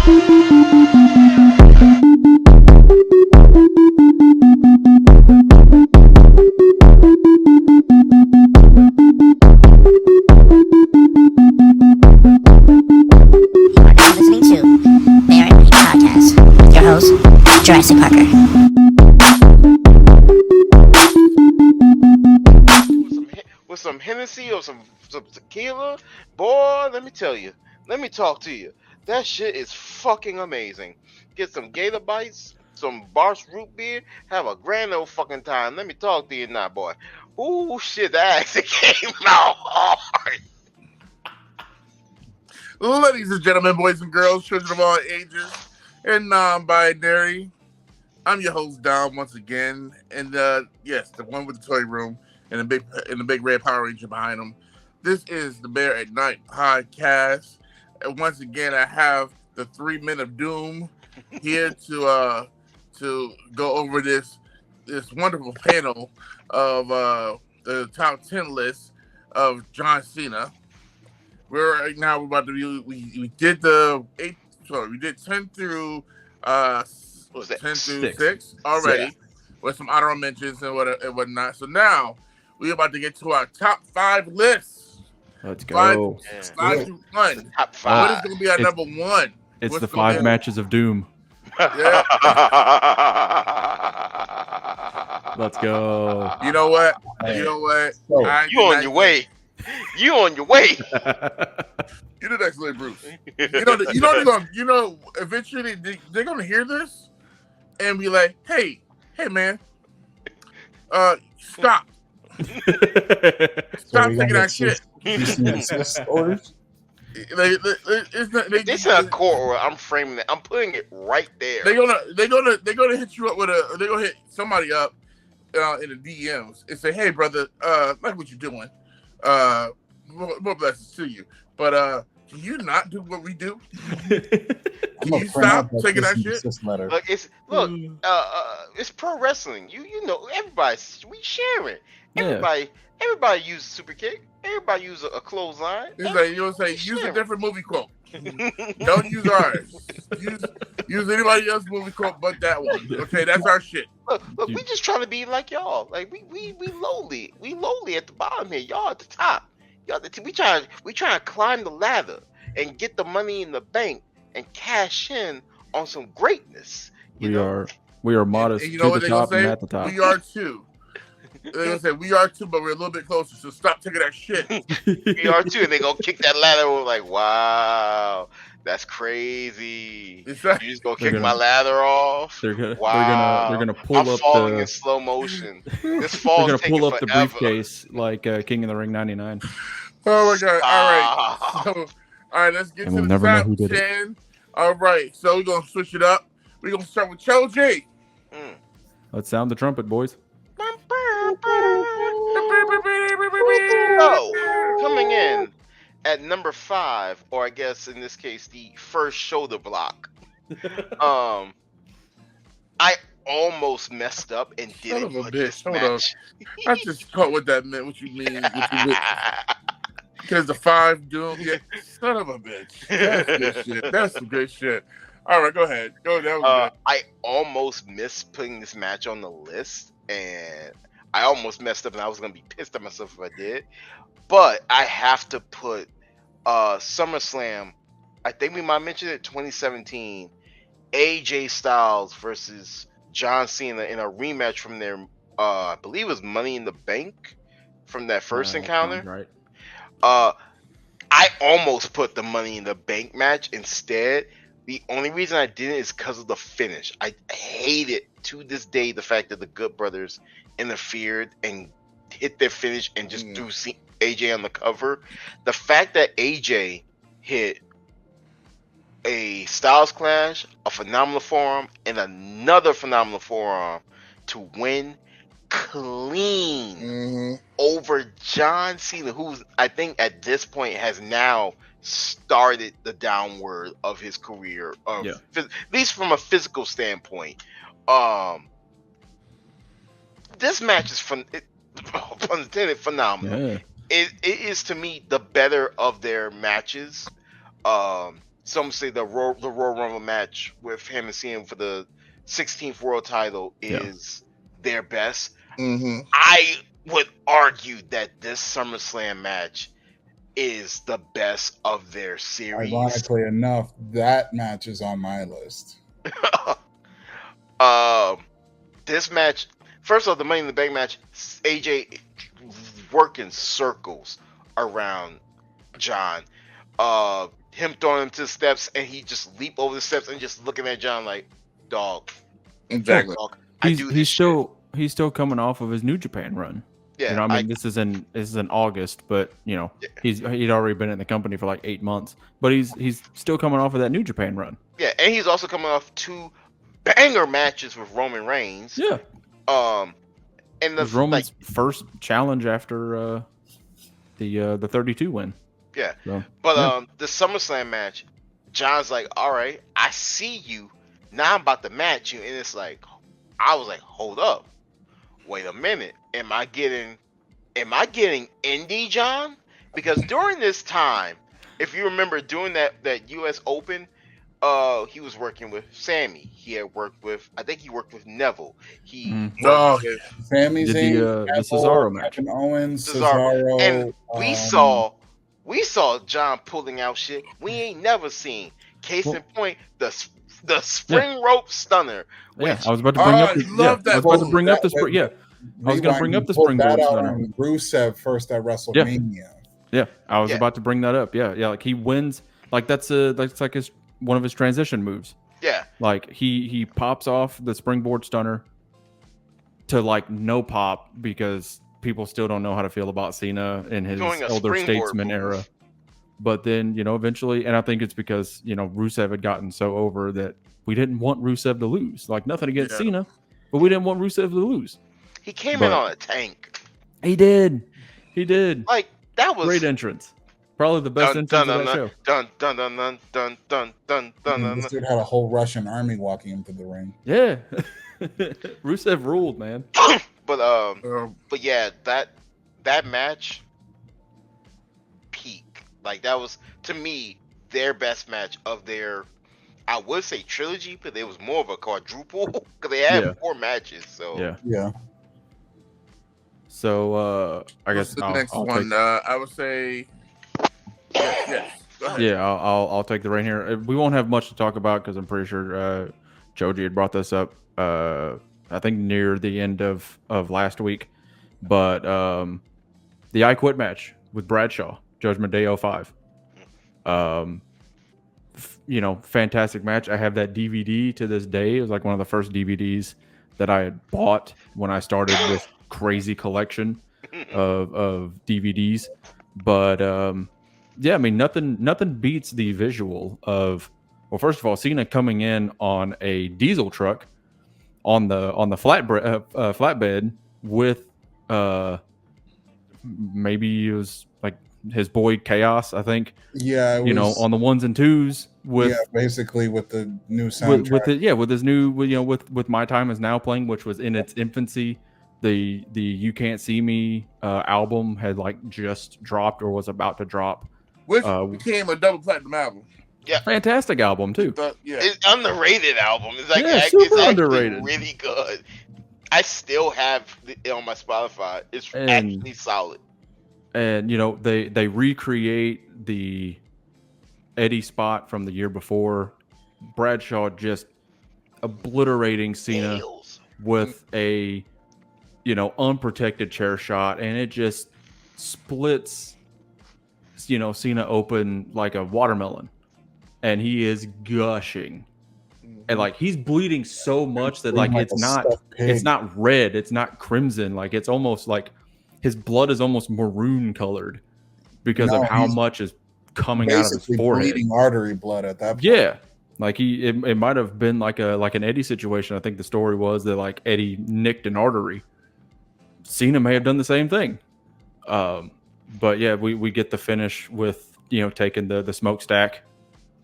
Listening to BearatNight Podcast with your host, Jurassic Parker. With some Hennessy or some tequila, boy, let me tell you. Let me talk to you. That shit is fucking amazing. Get some Gator Bites, some Bar's root beer, have a grand old fucking time. Let me talk to you now, boy. Ooh, shit, that actually came out hard. Ladies and gentlemen, boys and girls, children of all ages, and non-binary, I'm your host Dom once again, and yes, the one with the toy room and the big red Power Ranger behind him. This is the Bear at Night podcast, and once again, I have the 3 Men of Doom here to go over this wonderful panel of the top 10 list of John Cena. We're about to be. We did the 8. Sorry, we did 10 through 10 through 6 already, yeah, with some honorable mentions and whatnot. So now we're about to get to our top 5 lists. Let's go. 5 through 1. Top 5. What is going to be our number 1? It's the 5 matches of doom. Yeah. Let's go. You know what? You on your way. You on your way. You did excellent, Bruce. Eventually they're gonna hear this and be like, hey man, stop taking that shit. Orders. This is a court order. I'm framing it. I'm putting it right there. They're gonna hit you up they're gonna hit somebody up in the DMs and say, hey brother, like what you're doing. More blessings to you. But can you not do what we do? Can you stop taking that shit? It's pro wrestling. You know, we sharing. Everybody uses super kick. Everybody uses a clothesline. It's like you say, use a different movie quote. Don't use ours. Use anybody else's movie quote but that one. Okay, that's our shit. Look, we just trying to be like y'all. Like we lowly. We lowly at the bottom here. Y'all at the top. We trying to climb the ladder and get the money in the bank and cash in on some greatness. We are modest and you know to the top and at the top. We are too. They're gonna say we are too, but we're a little bit closer. So stop taking that shit. We are too, and they gonna kick that ladder. We're like, wow, that's crazy. Exactly. You just gonna kick my ladder off? They're gonna pull I'm up falling in slow motion. This fall. They're gonna pull up the briefcase like King of the Ring '99. Oh my god! All right, let's get to the top 10. All right, so we're gonna switch it up. We're gonna start with Chochi. Let's sound the trumpet, boys. So, coming in at number 5, or I guess in this case the first shoulder block. I almost messed up and didn't put this match. I just caught what that meant. What you mean? Because the 5 doom. Yeah, son of a bitch. That's good shit. That's some good shit. All right, go ahead. I almost missed putting this match on the list, and I almost messed up, and I was gonna be pissed at myself if I did. But I have to put SummerSlam. I think we might mention it. 2017, AJ Styles versus John Cena in a rematch from their, I believe it was Money in the Bank from that first encounter. Right. I almost put the Money in the Bank match instead. The only reason I didn't is because of the finish. I hate it to this day, the fact that the Good Brothers interfered and hit their finish and just threw AJ on the cover. The fact that AJ hit a Styles Clash, a phenomenal forearm, and another phenomenal forearm to win clean over John Cena, who's, I think at this point has now started the downward of his career, at least from a physical standpoint. This match is phenomenal. It is, to me, the better of their matches. some say the Royal Rumble match with him and Cena for the 16th world title is their best. Mm-hmm. I would argue that this SummerSlam match is the best of their series. Ironically enough, that match is on my list. This match, first of all, the Money in the Bank match, AJ working circles around John. Him throwing him to the steps, and he just leap over the steps and just looking at John like, dog. Exactly. Dog, He's still coming off of his New Japan run. Yeah, you know, I mean, this is in August, but you know, he'd already been in the company for like 8 months, but he's still coming off of that New Japan run. Yeah, and he's also coming off 2 banger matches with Roman Reigns. Yeah. And it was Roman's first challenge after the 32 win. Yeah. So, but the SummerSlam match, John's like, all right, I see you. Now I'm about to match you. And it's like, I was like, hold up. Wait a minute. Am I getting indie John? Because during this time, if you remember doing that US Open, he was working with Sammy. He had worked with, I think he worked with Neville. He worked with Sami Zayn, the Cesaro match. Kevin Owens, Cesaro. And we um, saw John pulling out shit we ain't never seen. Case in point, the spring rope stunner. Yeah, I was about to bring up. I was about to bring up the spring. Yeah, I was going to bring up the springboard stunner. Rusev first at WrestleMania. Yeah, I was about to bring that up. Yeah, like he wins. Like that's like one of his transition moves. Yeah, like he pops off the springboard stunner to like no pop because people still don't know how to feel about Cena in his elder statesman era. But then, you know, eventually, and I think it's because, you know, Rusev had gotten so over that we didn't want Rusev to lose. Like, nothing against Cena, but we didn't want Rusev to lose. He came in on a tank. He did. Like, that was... Great entrance. Probably the best entrance of that show. This dude had a whole Russian army walking him to the ring. Yeah. Rusev ruled, man. But yeah, that match... peak. Like, that was, to me, their best match of their, I would say trilogy, but it was more of a quadruple because they had 4 matches. So yeah. So I guess the next one. I would say yes. Go ahead. Yeah, I'll take the reign here. We won't have much to talk about because I'm pretty sure Chochi had brought this up. I think near the end of last week, but the I Quit match with Bradshaw. Judgment Day 05. You know, fantastic match. I have that DVD to this day. It was like one of the first DVDs that I had bought when I started this crazy collection of DVDs. But yeah, I mean, nothing beats the visual of, well, first of all, Cena coming in on a diesel truck on the flatbed with maybe it was like his boy Chaos, I think. Yeah, you know, on the 1s and 2s with basically with the new soundtrack. with his new, you know, with My Time Is Now playing, which was in its infancy. The You Can't See Me album had like just dropped or was about to drop, which became a double platinum album. Yeah, fantastic album too. It's underrated album. It's like super underrated, really good. I still have it on my Spotify. It's actually solid. And you know, they recreate the Eddie spot from the year before. Bradshaw just obliterating Cena with a, you know, unprotected chair shot, and it just splits, you know, Cena open like a watermelon, and he is gushing, and like he's bleeding so much that like it's not red, it's not crimson, like it's almost like his blood is almost maroon colored because of how much is coming out of his forehead. Bleeding artery blood at that point. Yeah. Like it might have been like an Eddie situation. I think the story was that like Eddie nicked an artery. Cena may have done the same thing. But yeah, we get the finish with, you know, taking the smokestack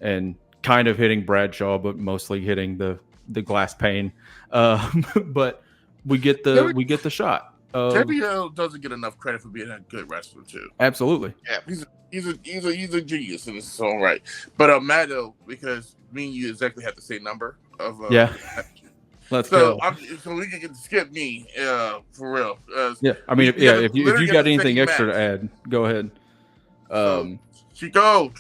and kind of hitting Bradshaw, but mostly hitting the glass pane. But we get the shot. of JBL doesn't get enough credit for being a good wrestler too. absolutely. Yeah. He's a genius in his own right. But Matto, because me and you exactly have the same number of Yeah. Let's so go. so we can skip me for real. Yeah, I mean, we have if you literally got the anything same extra match. to add, go ahead. So Chico.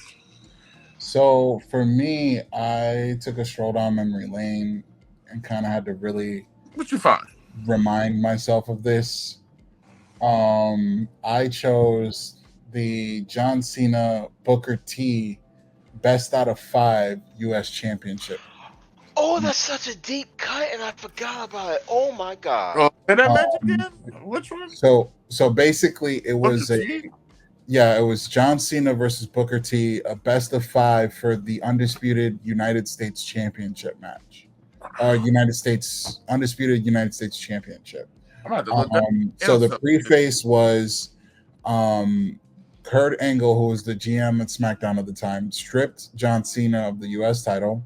So for me, I took a stroll down memory lane and kind of had to really What you find? remind myself of this. I chose the John Cena Booker T Best Out of 5 U.S. Championship. Oh, that's such a deep cut, and I forgot about it. Oh my god. Oh, say that match Um, again? Which one? So basically, it was Booker T? it was John Cena versus Booker T, a best of 5 for the undisputed United States Championship match. Undisputed United States Championship. I'm gonna have to look that. So the preface was Kurt Angle, who was the GM at SmackDown at the time, stripped John Cena of the US title.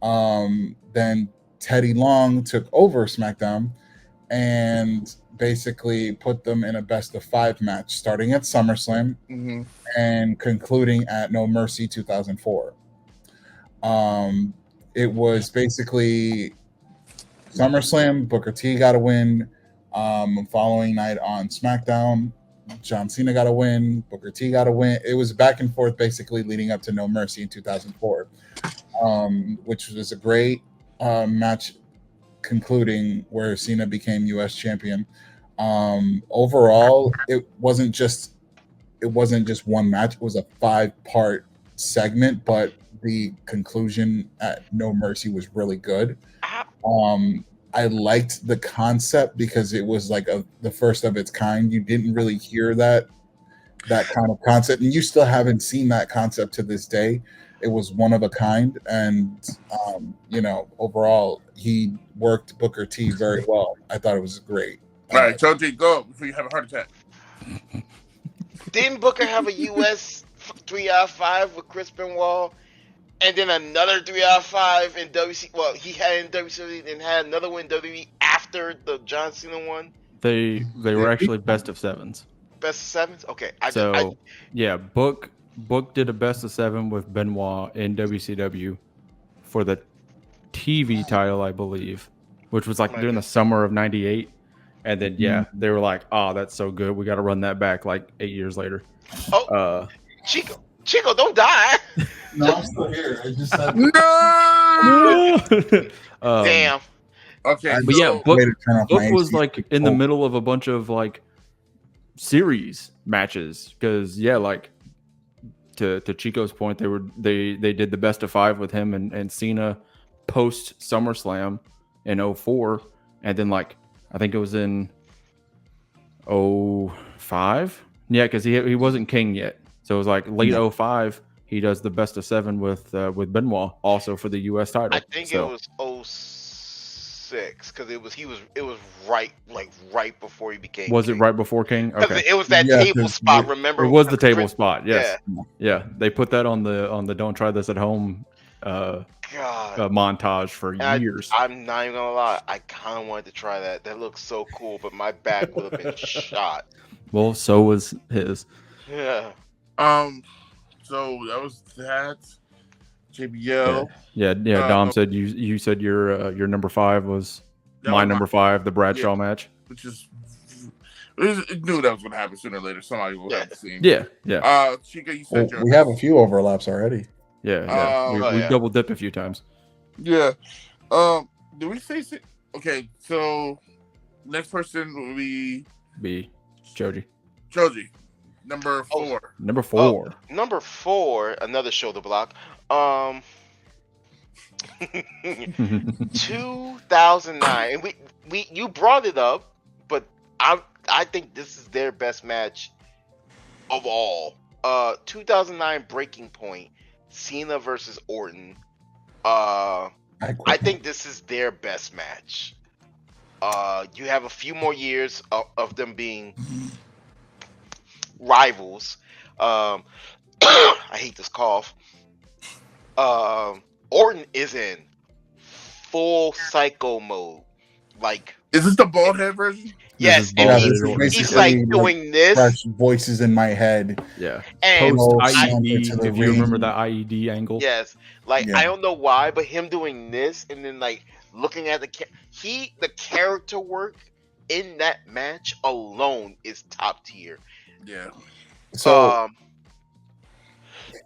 Then Teddy Long took over SmackDown and basically put them in a best of 5 match starting at SummerSlam and concluding at No Mercy 2004. It was basically SummerSlam, Booker T got a win. Following night on SmackDown, John Cena got a win, Booker T got a win. It was back and forth basically leading up to No Mercy in 2004, which was a great match concluding where Cena became US champion. Overall, it wasn't just one match, it was a 5-part segment, but the conclusion at No Mercy was really good. I liked the concept because it was like the first of its kind. You didn't really hear that kind of concept, and you still haven't seen that concept to this day. It was one of a kind, and overall, he worked Booker T very well. I thought it was great. All right, Chochi, go before you have a heart attack. Didn't Booker have a US 3 out of 5 with Chris Benoit? And then another 3 out of 5 in WC. Well, he had in WC and had another one in WWE after the John Cena one. They were actually best of 7s. Best of 7s? Okay. Book did a best of 7 with Benoit in WCW for the TV title, I believe, which was like during the summer of '98. And then they were like, "Oh, that's so good. We got to run that back like 8 years later." Oh, Chico, don't die. No, I'm still here. I just said No. Damn. Okay, but yeah, Book was AC. like in the middle of a bunch of like series matches because like to Chico's point, they did the best of 5 with him and Cena post SummerSlam in 2004, and then like I think it was in 2005. Yeah, because he wasn't king yet, so it was like late 2005. He does the best of 7 with Benoit, also for the U.S. title. I think it was 2006 because it was right before he became. Was king. it right before King? Okay, it was that table spot. Remember, it was the table spot. Yes, yeah. They put that on the "Don't Try This at Home" montage for years. I'm not even gonna lie. I kind of wanted to try that. That looks so cool, but my back would have been shot. Well, so was his. Yeah. So that was that. JBL. Yeah. Dom said you said your number 5 was my number 5, the Bradshaw match, which is knew that was going to happen sooner or later. Somebody will have to see. Yeah. Chica, you said we have a few overlaps already. Yeah. We double dipped a few times. Yeah. Did we say? Okay. So next person will be Chochi. Number 4. Number 4. Number 4, another shoulder block. 2009. And you brought it up, but I think this is their best match of all. 2009 Breaking Point, Cena versus Orton. I think this is their best match. You have a few more years of them being rivals. I hate this cough. Orton is in full psycho mode. Like, is this the bald head version? Yes, bald and this headed is Orton. he's like basically doing this, fresh voices in my head. Yeah. and Post I IED, to the if you remember ring. that IED angle. yes, like Yeah. I don't know why, but him doing this and then like looking at the character work in that match alone is top tier. Yeah. So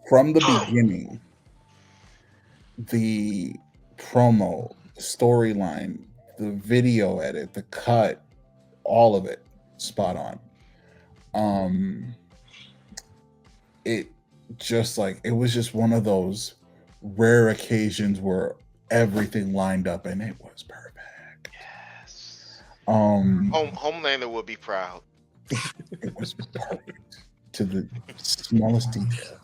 from the beginning, the promo, the storyline, the video edit, the cut, all of it spot on. It just like it was just one of those rare occasions where everything lined up and it was perfect. Yes. Um Homelander would be proud. it was perfect to the smallest detail.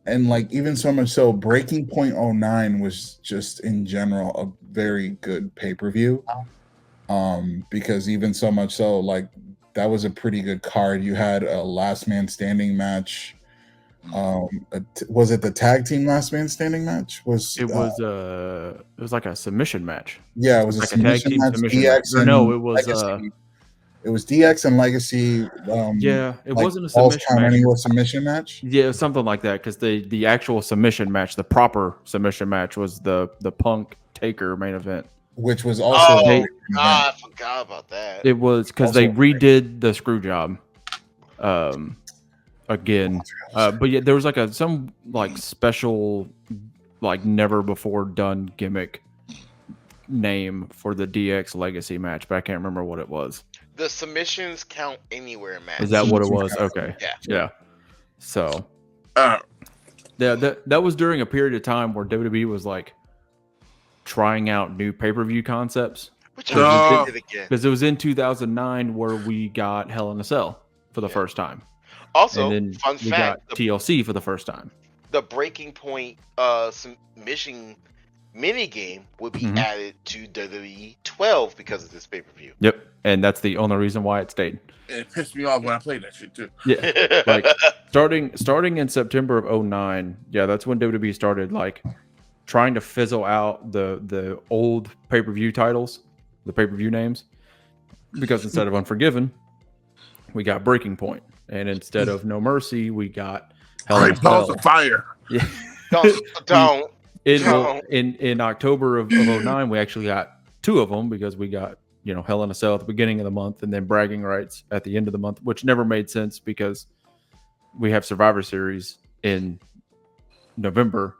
And like even so much so Breaking Point '09 was just in general a very good pay-per-view. Because even so much so like that was a pretty good card. You had a last man standing match. Was it the tag team last man standing match? It was like a submission match. Yeah, it was a Like a tag submission team match. submission DX match. Or no, it was Legacy. It was DX and Legacy. yeah, it like wasn't a Falls submission Count match. Anywhere submission match. Yeah, something like that. Because the actual submission match, the proper submission match, was the Punk Taker main event. Which was also I forgot about that. It was because they redid the screw job again. But yeah, there was like some like special, like never before done gimmick name for the DX Legacy match, but I can't remember what it was. The submissions count anywhere match. Is that what it was? Okay. Yeah. So that was during a period of time where WWE was like trying out new pay-per-view concepts. Which I did again. Because it was in 2009 where we got Hell in a Cell for the first time. Also, and then fun we fact, got TLC for the first time. The Breaking Point submission mini game would be added to WWE 12 because of this pay-per-view. Yep. And that's the only reason why it stayed. It pissed me off when I played that shit too. Yeah. Like starting in September of 2009, yeah, that's when WWE started like trying to fizzle out the old pay-per-view titles, the pay-per-view names, because instead of Unforgiven, we got Breaking Point, and instead of No Mercy, we got Hell in a Balls Cell. of Fire. Yeah. Don't. In October of 2009, we actually got two of them because we got Hell in a Cell at the beginning of the month and then Bragging Rights at the end of the month, which never made sense because we have Survivor Series in November.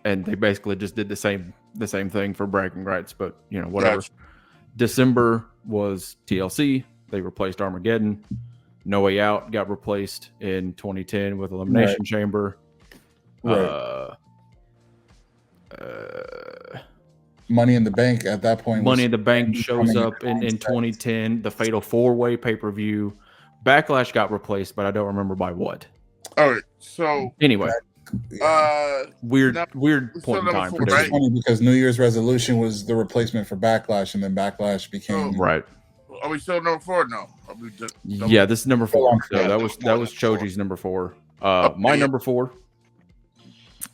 And they basically just did the same thing for Bragging Rights, but whatever. Gotcha. December was TLC. They replaced Armageddon. No Way Out got replaced in 2010 with Elimination Chamber. Right. Money in the Bank at that point. Money in the Bank shows up in 2010. The Fatal 4-Way pay-per-view. Backlash got replaced, but I don't remember by what. All right. So anyway. Weird point in time. It's funny because New Year's Resolution was the replacement for Backlash, and then Backlash became right. Are we still number 4? No. Yeah, this is number 4. So that was Choji's number 4. My number 4.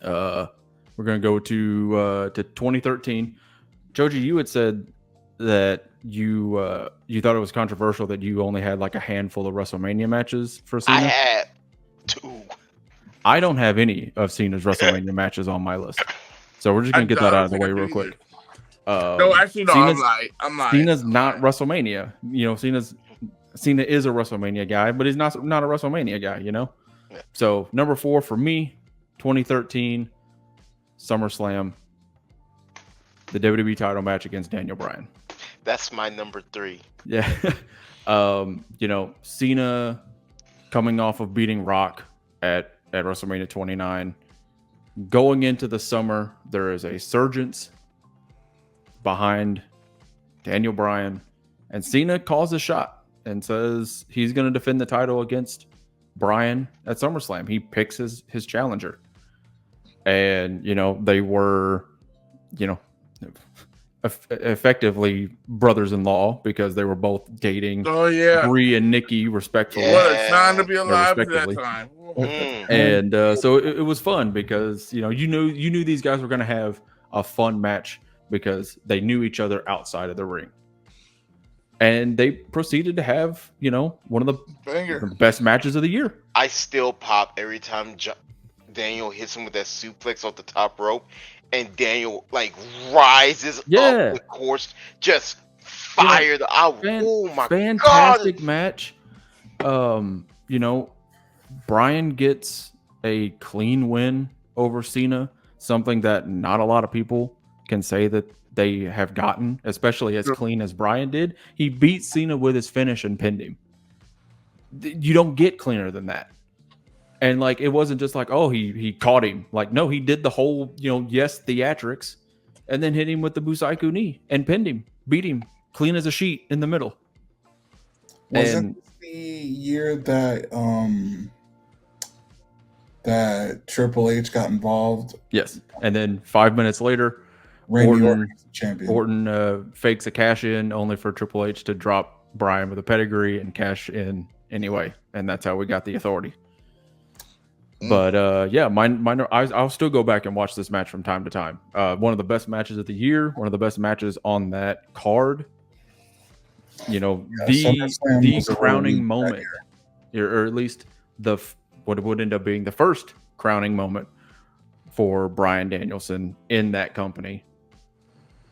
We're gonna go to 2013. Choji, you had said that you thought it was controversial that you only had like a handful of WrestleMania matches for Cena. I had 2. I don't have any of Cena's WrestleMania matches on my list, so we're just gonna get that out of the way real quick. No, actually, no. I'm lying. Cena's not WrestleMania. Cena is a WrestleMania guy, but he's not a WrestleMania guy. Yeah. So number 4 for me, 2013 SummerSlam, the WWE title match against Daniel Bryan. That's my number 3. Yeah. Cena coming off of beating Rock at WrestleMania 29. Going into the summer, there is a surgence behind Daniel Bryan, and Cena calls a shot and says he's going to defend the title against Bryan at SummerSlam. He picks his challenger. And, they were, effectively brothers-in-law because they were both dating Brie and Nikki respectfully. What a time to be alive at that time. And so it was fun because you knew these guys were going to have a fun match because they knew each other outside of the ring. and they proceeded to have, one of the Banger. best matches of the year. I still pop every time Daniel hits him with that suplex off the top rope, and Daniel like rises up the course, just fired. Oh my fantastic god! Match. Brian gets a clean win over Cena, something that not a lot of people can say that they have gotten, especially as clean as Brian did. He beat Cena with his finish and pinned him. You don't get cleaner than that. And like, it wasn't just like, oh, he caught him. Like, no, he did the whole, theatrics, and then hit him with the Busaiku knee and pinned him, beat him clean as a sheet in the middle. Wasn't this the year that that Triple H got involved? Yes. And then 5 minutes later, Randy Orton's champion. Orton fakes a cash in only for Triple H to drop Brian with a pedigree and cash in anyway. And that's how we got the Authority. But I'll still go back and watch this match from time to time. One of the best matches of the year, one of the best matches on that card. The crowning moment, or at least what would end up being the first crowning moment for Bryan Danielson in that company,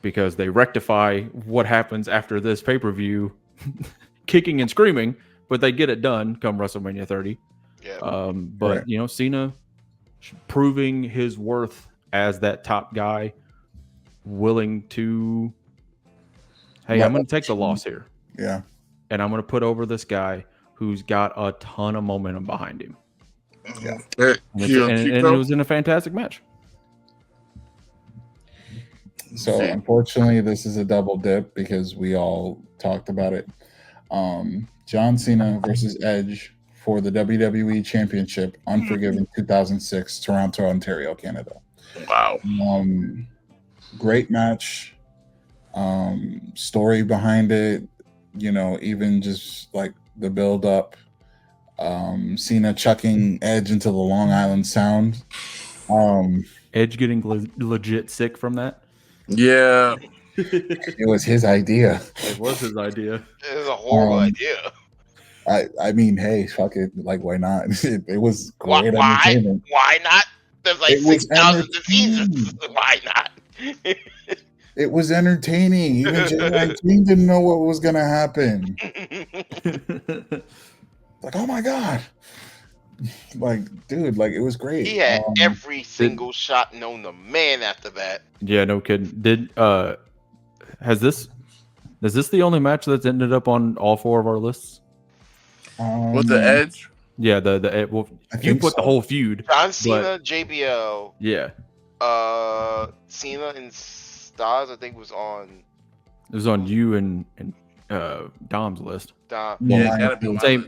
because they rectify what happens after this pay-per-view, kicking and screaming, but they get it done come WrestleMania 30. Yeah. But Cena proving his worth as that top guy, willing to, hey, I'm going to take the loss here. Yeah. And I'm going to put over this guy who's got a ton of momentum behind him. Yeah. And it was in a fantastic match. So unfortunately, this is a double dip because we all talked about it. John Cena versus Edge for the WWE Championship, Unforgiven 2006, Toronto, Ontario, Canada. Wow. Great match. Story behind it, even just like the build up. Cena chucking Edge into the Long Island Sound. Edge getting legit sick from that. Yeah. It was his idea. It was his idea. It was a horrible idea. I mean, hey, fuck it. Like, why not? It was great entertainment. Why not? There's like 6,000 diseases. Why not? It was entertaining. Even Jay didn't know what was going to happen. Like, oh my God. Like, dude, like, it was great. He had every single shot known to man after that. Yeah, no kidding. Is this the only match that's ended up on all four of our lists? With the Edge? Yeah, you put the whole feud. John Cena, JBL. Yeah. Cena and Stars, I think, was on. It was on you and Dom's list. Dom. Yeah,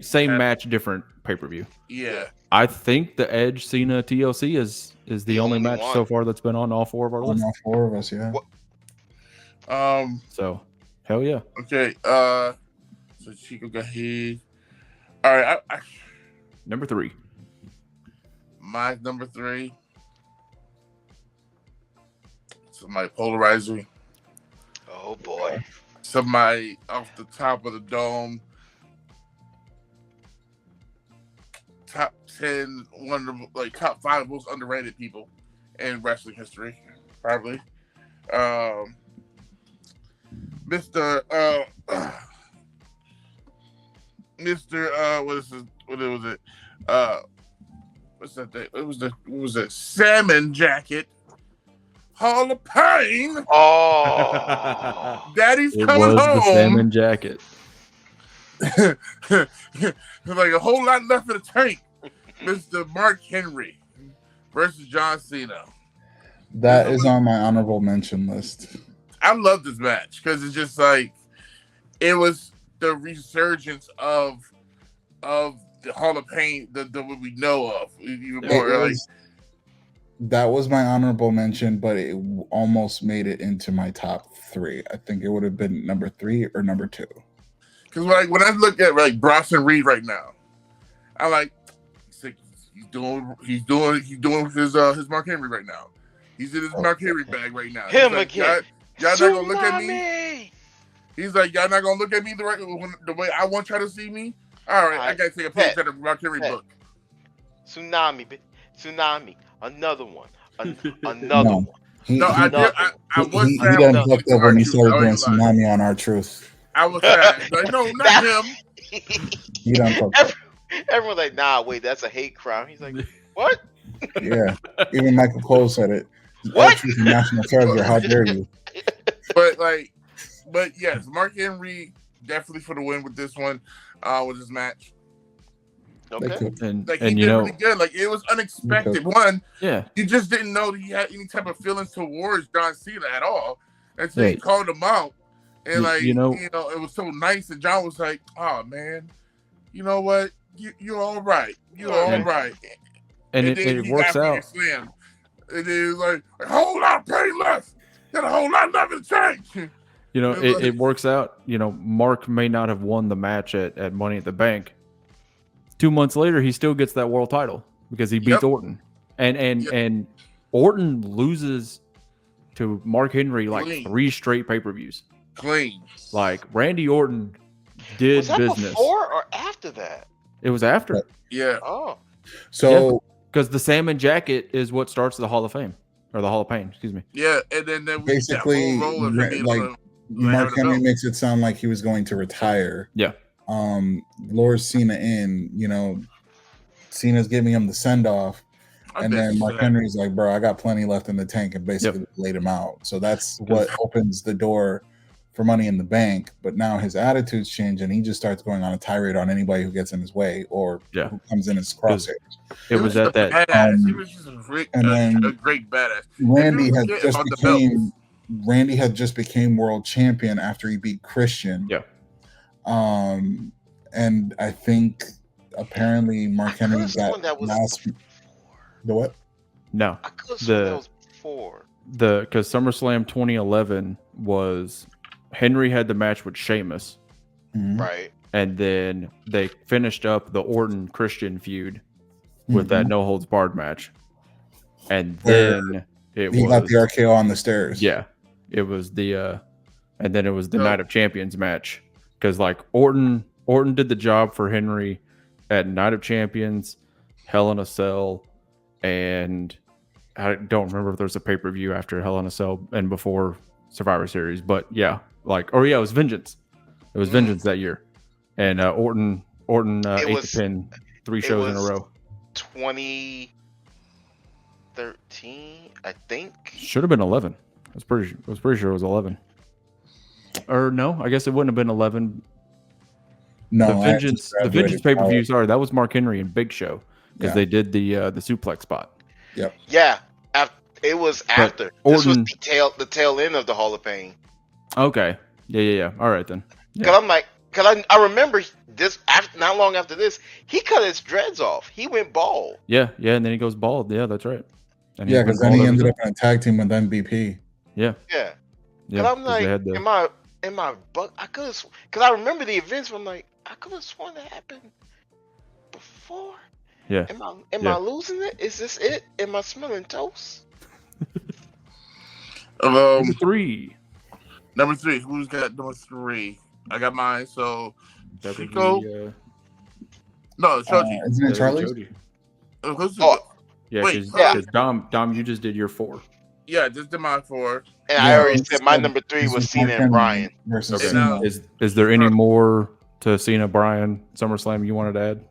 same match, different pay-per-view. Yeah. I think the Edge Cena TLC is the only match so far that's been on all four of our lists. On all four of us, yeah. So hell yeah. Okay. So Chico got his. All right. Number 3. My number 3. Somebody polarizer. Oh boy. Somebody off the top of the dome. Top 10, one of the top 5 most underrated people in wrestling history, probably. Mr. What was it? What's that thing? What was it? Salmon Jacket. Hall of Pain. Oh, Daddy's It coming was home. the salmon jacket. Like a whole lot left in the tank. Mr. Mark Henry versus John Cena. That is on my honorable mention list. I love this match because it's just like it was the resurgence of the Hall of Pain that what we know of. Even more that was my honorable mention, but it almost made it into my top 3. I think it would have been number 3 or number 2. Because when I look at Bronson Reed right now, I he's doing his Mark Henry right now. He's in his Mark Henry bag right now. Him again. Y'all not gonna look at me. He's like, y'all not gonna look at me the way I want y'all to see me. All right, I gotta take a page out of Rock Henry book. Tsunami, tsunami, another one, another No. one. He I was sad done when fucked up when he started doing Tsunami on R-Truth. I was sad. Like, no, not him. He done fucked up. Everyone's like, nah, wait, that's a hate crime. He's like, what? Yeah. Even Michael Cole said it. What? R-Truth is national treasure. How dare you? But yes, Mark Henry definitely for the win with this one, with this match. Okay. And he did really good. Like, it was unexpected. One, yeah, you just didn't know that he had any type of feelings towards John Cena at all. And so he called him out. And it was so nice. And John was like, "Oh man, you know what? You're all right. You're all right." And it works out. It is like a whole lot of pain left. Got a whole lot left to change. It works out. Mark may not have won the match at Money at the Bank. 2 months later, he still gets that world title because he beats Orton, and Orton loses to Mark Henry like Clean. 3 straight pay-per-views. Clean. Like Randy Orton did was that business before or after that? It was after. Yeah. Oh. So because the salmon jacket is what starts the Hall of Fame or the Hall of Pain. Excuse me. Yeah, and then basically, Mark Henry makes it sound like he was going to retire. Yeah. Lures Cena in. Cena's giving him the send off. And then Mark Henry's like, bro, I got plenty left in the tank, and basically laid him out. So that's what opens the door for Money in the Bank. But now his attitude's changed, and he just starts going on a tirade on anybody who gets in his way or who comes in his crosshairs. It was at that. He was just a great badass. Randy had just became world champion after he beat Christian. Yeah. And I think apparently Mark Henry got the what? No, I could have sworn that was before. Because SummerSlam 2011 was Henry had the match with Sheamus, right? And then they finished up the Orton Christian feud with that no holds barred match, and then he got the RKO on the stairs. Yeah, it was and then it was the Night of Champions match because like Orton did the job for Henry at Night of Champions, Hell in a Cell. And I don't remember if there's a pay-per-view after Hell in a Cell and before Survivor Series, but it was Vengeance. It was Vengeance that year, and Orton ate the pin 3 shows in a row. 2013, I think. Should have been 11. I was pretty sure it was 11. Or no, I guess it wouldn't have been 11. No, the Vengeance pay-per-view. Sorry, that was Mark Henry and Big Show. Because they did the suplex spot. Yep. Yeah, it was after. This was the tail end of the Hall of Fame. Okay. Yeah. All right then. Because I remember this. Not long after this, he cut his dreads off. He went bald. Yeah, and then he goes bald. Yeah, that's right. And because then he ended up in a tag team with MVP. Yeah. Yeah. And I'm like, am I buck? I could have, because I remember the events. Where I'm like, I could have sworn that happened before. Yeah. Am I losing it? Is this it? Am I smelling toast? Number 3. Number 3. Who's got number 3? I got mine. So Chico. No, Chochi. Isn't it Charlie? Because Dom, you just did your 4. Yeah, just did my 4. And I already said my number 3 was Cena and Bryan. Versus Cena. Is there any more to Cena Bryan SummerSlam you wanted to add?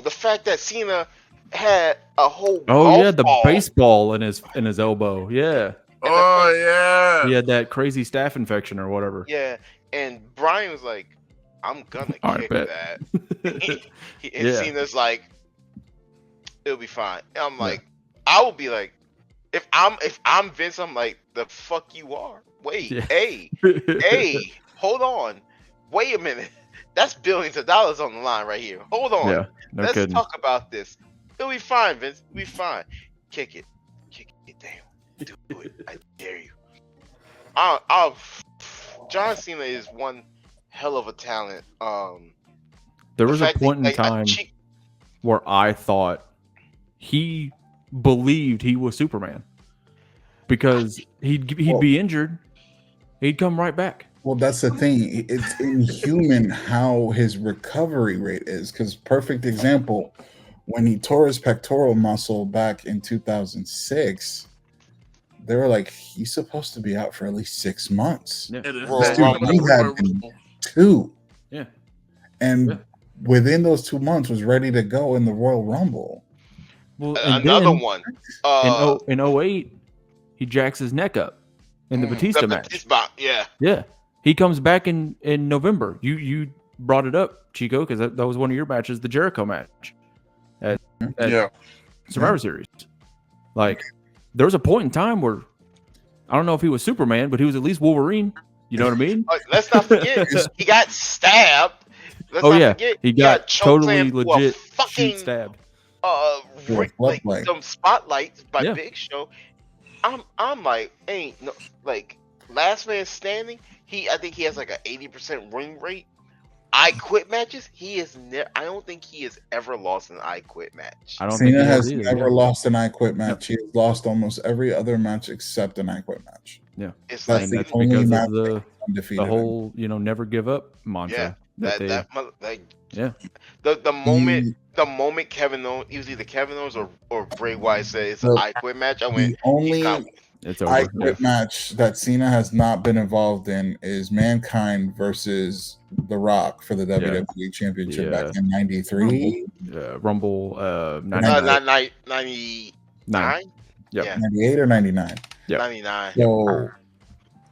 The fact that Cena had a whole baseball in his elbow. Yeah. Oh yeah. He had that crazy staph infection or whatever. Yeah, and Bryan was like, "I'm gonna kick that," and Cena's like, "It'll be fine." And I'm like, I will be like, if I'm Vince, I'm like, the fuck you are. Wait, hey, hold on, wait a minute. That's billions of dollars on the line right here. Hold on. Yeah, Let's talk about this. It'll be fine, Vince. It'll be fine. Kick it down. Do it. I dare you. John Cena is one hell of a talent. There was a point in time where I thought he believed he was Superman because he'd be injured he'd come right back. Well, that's the thing. It's inhuman how his recovery rate is. Because perfect example, when he tore his pectoral muscle back in 2006, they were like, he's supposed to be out for at least 6 months. Yeah. And it's Royal that- Rumble. He had been 2. Yeah. And Yeah. within those 2 months was ready to go in the Royal Rumble. Well, and Another then one. in 08, he jacks his neck up in the Batista match. Batista, yeah. Yeah. He comes back in November. You brought it up, Chico, because that was one of your matches, the Jericho match at Yeah. Survivor Series. Like, there was a point in time where I don't know if he was Superman, but he was at least Wolverine. You know what I mean? Let's not forget, he got stabbed. Let's Oh not yeah, forget, he got totally chokeslammed through a legit fucking shoot stabbed. Floodlight. some spotlights by Yeah. Big Show. I'm like, ain't no, like, last man standing. I think he has like an 80% win rate. I quit matches. I don't think he has ever lost an I quit match. I don't think Cena he has either, never yeah. lost an I Quit match. He has lost almost every other match except an I Quit match. Yeah, It's That's like the that's only because match of that the he's undefeated in. whole never give up mantra. yeah, Yeah. the moment Kevin Owens, it was either Kevin Owens or Bray Wyatt said it's an The- I quit match. I The went, he's only not- It's over. I Quit match that Cena has not been involved in is Mankind versus The Rock for the WWE Championship back in '93, Rumble 99. not 99. Yep. Yeah, 98 or 99. Yep. 99. So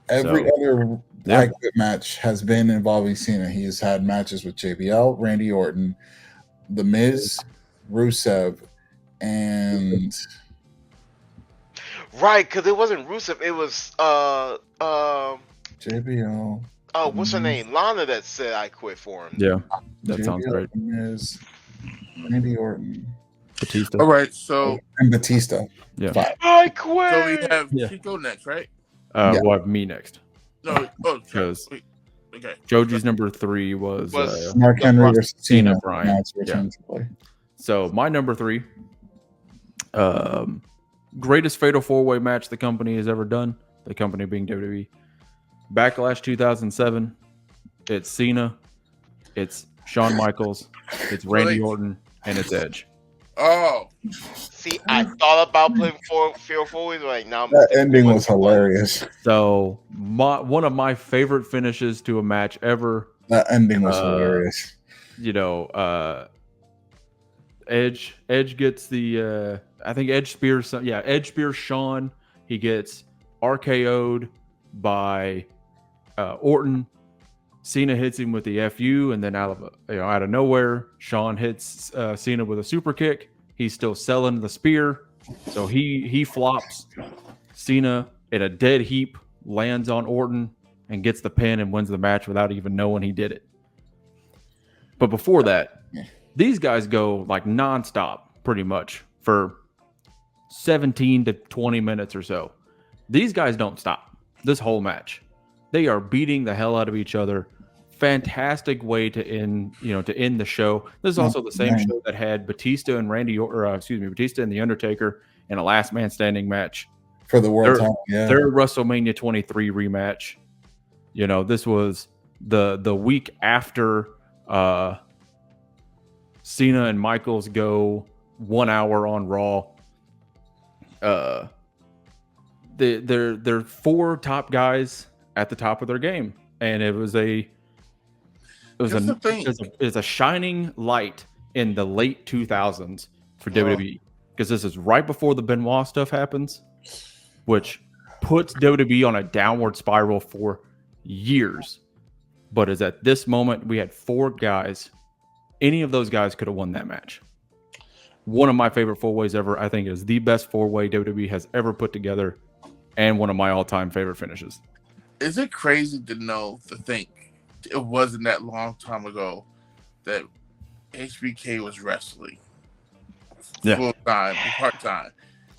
every So, other yeah. I Quit match has been involving Cena. He has had matches with JBL, Randy Orton, The Miz, Rusev, and Right, because it wasn't Rusev. It was JBL. what's her name? Lana that said I quit for him. Yeah, that sounds JBL, great. Miz, Randy Orton, Batista. All right, so and Batista. Yeah. 5. I we quit. have Yeah. Chico next, right? Yeah. We'll have me next. No, Because wait, okay. Joji's number 3 was Mark Henry Brock versus Cena, Cena. Bryan. Now it's Yeah. return to play. so my number 3. Greatest fatal 4-way match the company has ever done. The company being WWE. Backlash 2007. It's Cena. It's Shawn Michaels. It's Randy Really? Orton, and it's Edge. Oh, See, I thought about putting Fear Forward, like now. I'm That sticking ending with was one. hilarious. So one of my favorite finishes to a match ever. That ending was hilarious. Edge gets the I think Edge spears Edge spears Shawn. He gets RKO'd by Orton. Cena hits him with the FU, and then out of nowhere, Shawn hits Cena with a super kick. He's still selling the spear, so he flops. Cena in a dead heap lands on Orton and gets the pin and wins the match without even knowing he did it. But before that, these guys go like nonstop pretty much for 17 to 20 minutes or so. These guys don't stop this whole match. They are beating the hell out of each other. Fantastic way to end the show. This is also the same show that had Batista and Batista and The Undertaker in a last man standing match For the world title, yeah. their WrestleMania 23 rematch. This was the week after Cena and Michaels go 1 hour on Raw. They're 4 top guys at the top of their game, and it was a shining light in the late 2000s for WWE, because this is right before the Benoit stuff happens, which puts WWE on a downward spiral for years. But is at this moment we had 4 guys. Any of those guys could have won that match. One of my favorite 4-ways ever. I think is the best 4-way WWE has ever put together, and one of my all-time favorite finishes. is it crazy to think it wasn't that long time ago that HBK was wrestling full time, part time,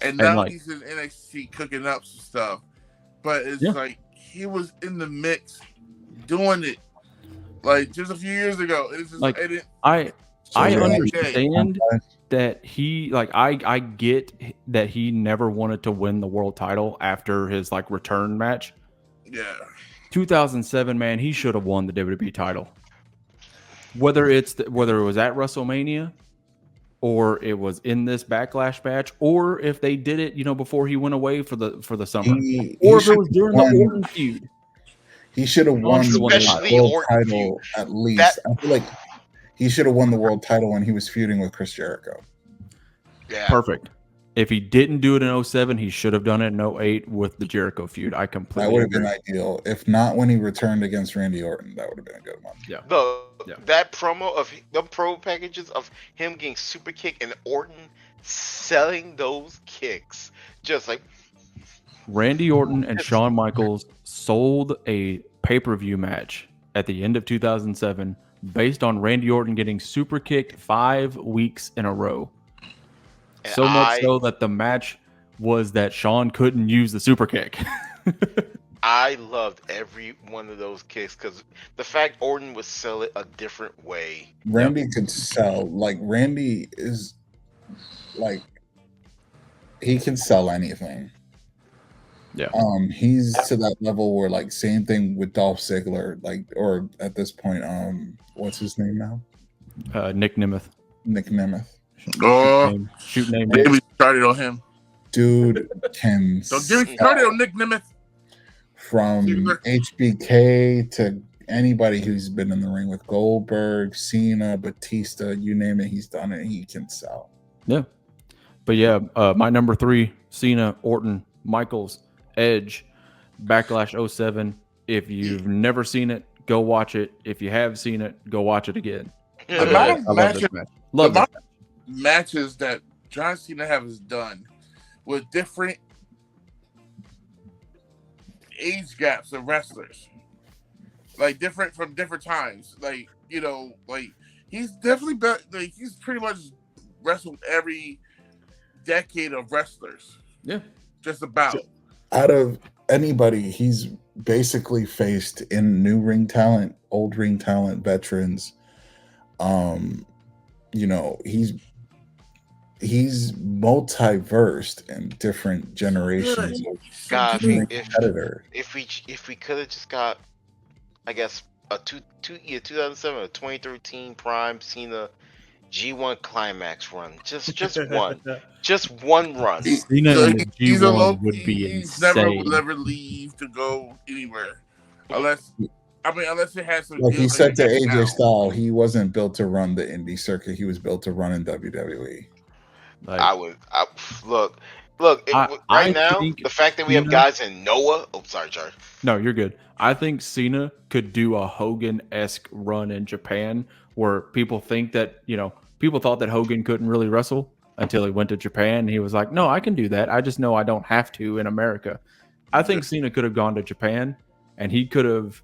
and now he's in NXT cooking up some stuff. But it's like he was in the mix doing it like just a few years ago. It's just, I understand that he I get that he never wanted to win the world title after his return match. Yeah. 2007, man, he should have won the WWE title. Whether it was at WrestleMania, or it was in this Backlash match, or if they did it, before he went away for the summer, or if it was during the Orton feud. He should have won the world title at least. I feel like he should have won the world title when he was feuding with Chris Jericho. Yeah. Perfect. If he didn't do it in 07, he should have done it in 08 with the Jericho feud. I completely That would have agree. been ideal. If not, when he returned against Randy Orton, that would have been a good one. Yeah. That promo of the pro packages of him getting super kick and Orton selling those kicks, just like Randy Orton and Shawn Michaels sold a pay-per-view match at the end of 2007 based on Randy Orton getting super kicked 5 weeks in a row. So much so that the match was that Shawn couldn't use the super kick. I loved every one of those kicks because the fact Orton would sell it a different way. Randy could sell. Like, Randy is like, he can sell anything. Yeah. He's to that level where, like, same thing with Dolph Ziggler, like, or at this point, what's his name now? Nick Nemeth. Nick Nemeth. Shoot name. Get me started on him. Dude can Don't get me started on Nick Nemeth. From HBK to anybody who's been in the ring with Goldberg, Cena, Batista, you name it, he's done it. He can sell. Yeah. But yeah, my number 3, Cena, Orton, Michaels, Edge, Backlash 07. If you've never seen it, go watch it. If you have seen it, go watch it again. The amount of matches, Love this match. Matches that John Cena has done with different age gaps of wrestlers, like different from different times. Like, like he's definitely like he's pretty much wrestled every decade of wrestlers. Yeah, just about. Out of anybody, he's basically faced in new ring talent, old ring talent, veterans. He's multiversed in different generations. God, if we could have just got, I guess, a 2007 or 2013 Prime Cena G1 Climax run, just one run. Cena in the G1 would be insane. Would never leave to go anywhere unless it has some. Like he said to AJ Styles, he wasn't built to run the indie circuit. He was built to run in WWE. Like, look. Right now, the fact that we have guys in Noah. Oh, sorry, Charlie. No, you're good. I think Cena could do a Hogan-esque run in Japan, where people think that people thought that Hogan couldn't really wrestle until he went to Japan. And he was like, "No, I can do that. I just know I don't have to in America." I think Cena could have gone to Japan, and he could have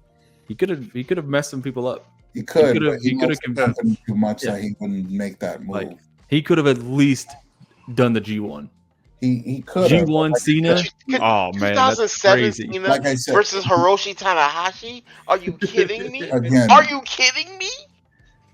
messed some people up. He could have convinced him too much that he wouldn't make that move. Like, he could have at least done the G1. He could G1 Cena. Oh man, that's crazy. Cena like I said, versus Hiroshi Tanahashi. Are you kidding me? Again, are you kidding me?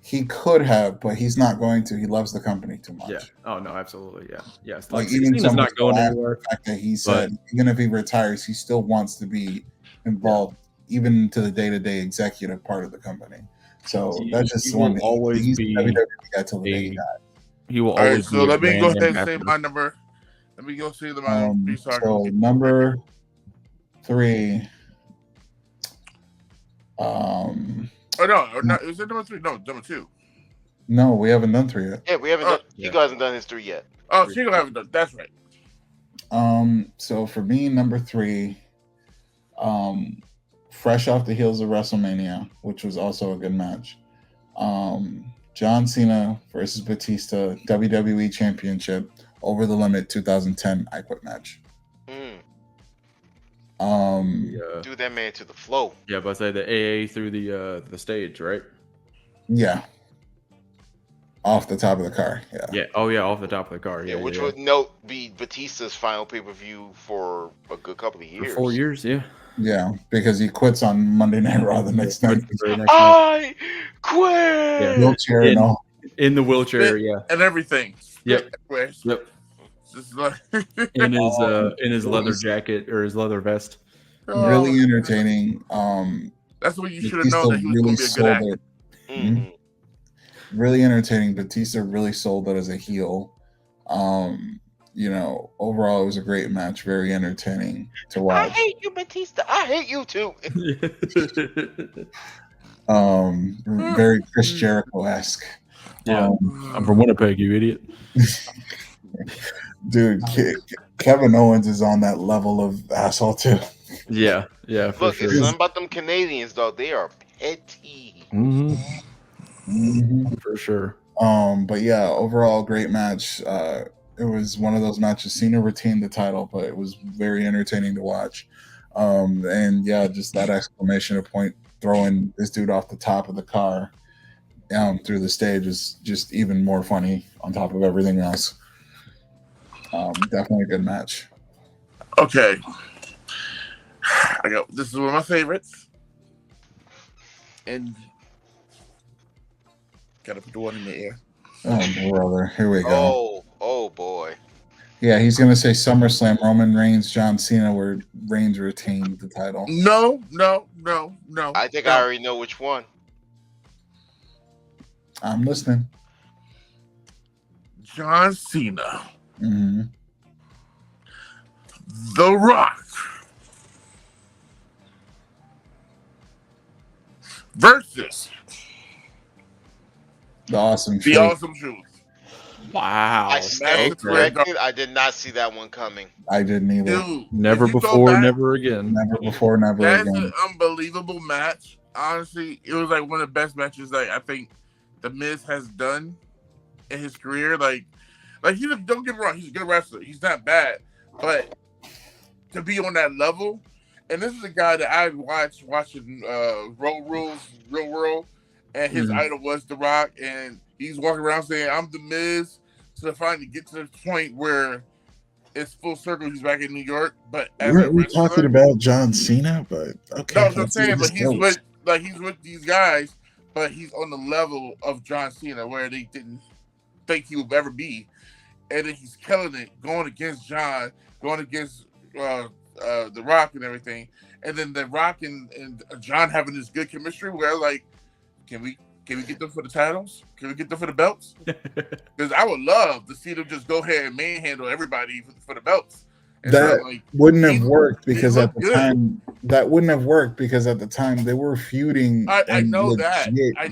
He could have, but he's not going to. He loves the company too much. Yeah. Oh no, absolutely. Yeah. Yes. Like even Cena's not going anywhere. The fact that he said even if he retires, he still wants to be involved, even to the day-to-day executive part of the company. So that's just one. He's the WWE guy till the day he dies. He will always. So let me go ahead and say my number. Let me go see the number. So number 3. Oh no! Is it number 3? No, number 2. No, we haven't done 3 yet. Yeah, we haven't. Chico hasn't done his 3 yet. Oh, Chico haven't done. That's right. So for me, number 3, fresh off the heels of WrestleMania, which was also a good match. John Cena versus Batista, WWE Championship, Over the Limit 2010 I Quit match. Do that man to the flow. Yeah, but I say the AA through the stage, right? Yeah. Off the top of the car. Yeah. Yeah. Oh yeah, off the top of the car. Yeah. Which would be Batista's final pay-per-view for a good couple of years. For 4 years, yeah. Yeah, because he quits on Monday Night Raw the next night. I quit. Yeah. Wheelchair and all. In the wheelchair, yeah. And everything. Yep. Yep. Just like in his leather jacket or his leather vest. Really entertaining. That's when you should have Batista known that he was really going to be a good sold actor. it. Really entertaining. Batista really sold it as a heel. Overall it was a great match, very entertaining to watch. I hate you, Batista. I hate you too. Very Chris Jericho-esque. Yeah, I'm from Winnipeg, you idiot. Dude, Kevin Owens is on that level of asshole too. Yeah, for Look, sure. it's something about them Canadians though. They are petty. For sure. But yeah, overall great match. It was one of those matches. Cena retained the title, but it was very entertaining to watch. And yeah, just that exclamation point throwing this dude off the top of the car down through the stage is just even more funny on top of everything else. Definitely a good match. Okay. This is one of my favorites. And gotta put the one in the air. Oh, brother. Here we go. Oh boy. Yeah, he's going to say SummerSlam, Roman Reigns, John Cena, where Reigns retained the title. No. I think I already know which one. I'm listening. John Cena. Mm-hmm. The Rock. Versus The Awesome The Truth. Awesome Truth. Wow. I stand corrected. I did not see that one coming. I didn't either. Dude, Never if you go before, back, never again. Never before, never That's again. an unbelievable match. Honestly, it was like one of the best matches that I think The Miz has done in his career. Like don't get me wrong, he's a good wrestler. He's not bad, but to be on that level, and this is a guy that I watching Road Rules, Real World, and his idol was The Rock, and he's walking around saying, "I'm The Miz," to finally get to the point where it's full circle. He's back in New York, but We're talking about John Cena, but okay. No, I'm saying, but he's with these guys, but he's on the level of John Cena where they didn't think he would ever be, and then he's killing it, going against John, going against The Rock and everything, and then The Rock and John having this good chemistry where like, can we get them for the titles? Can we get them for the belts? Because I would love to see them just go ahead and manhandle everybody for the belts. And that so, like, wouldn't have worked because at the good. time they were feuding. I know that, beefing. but I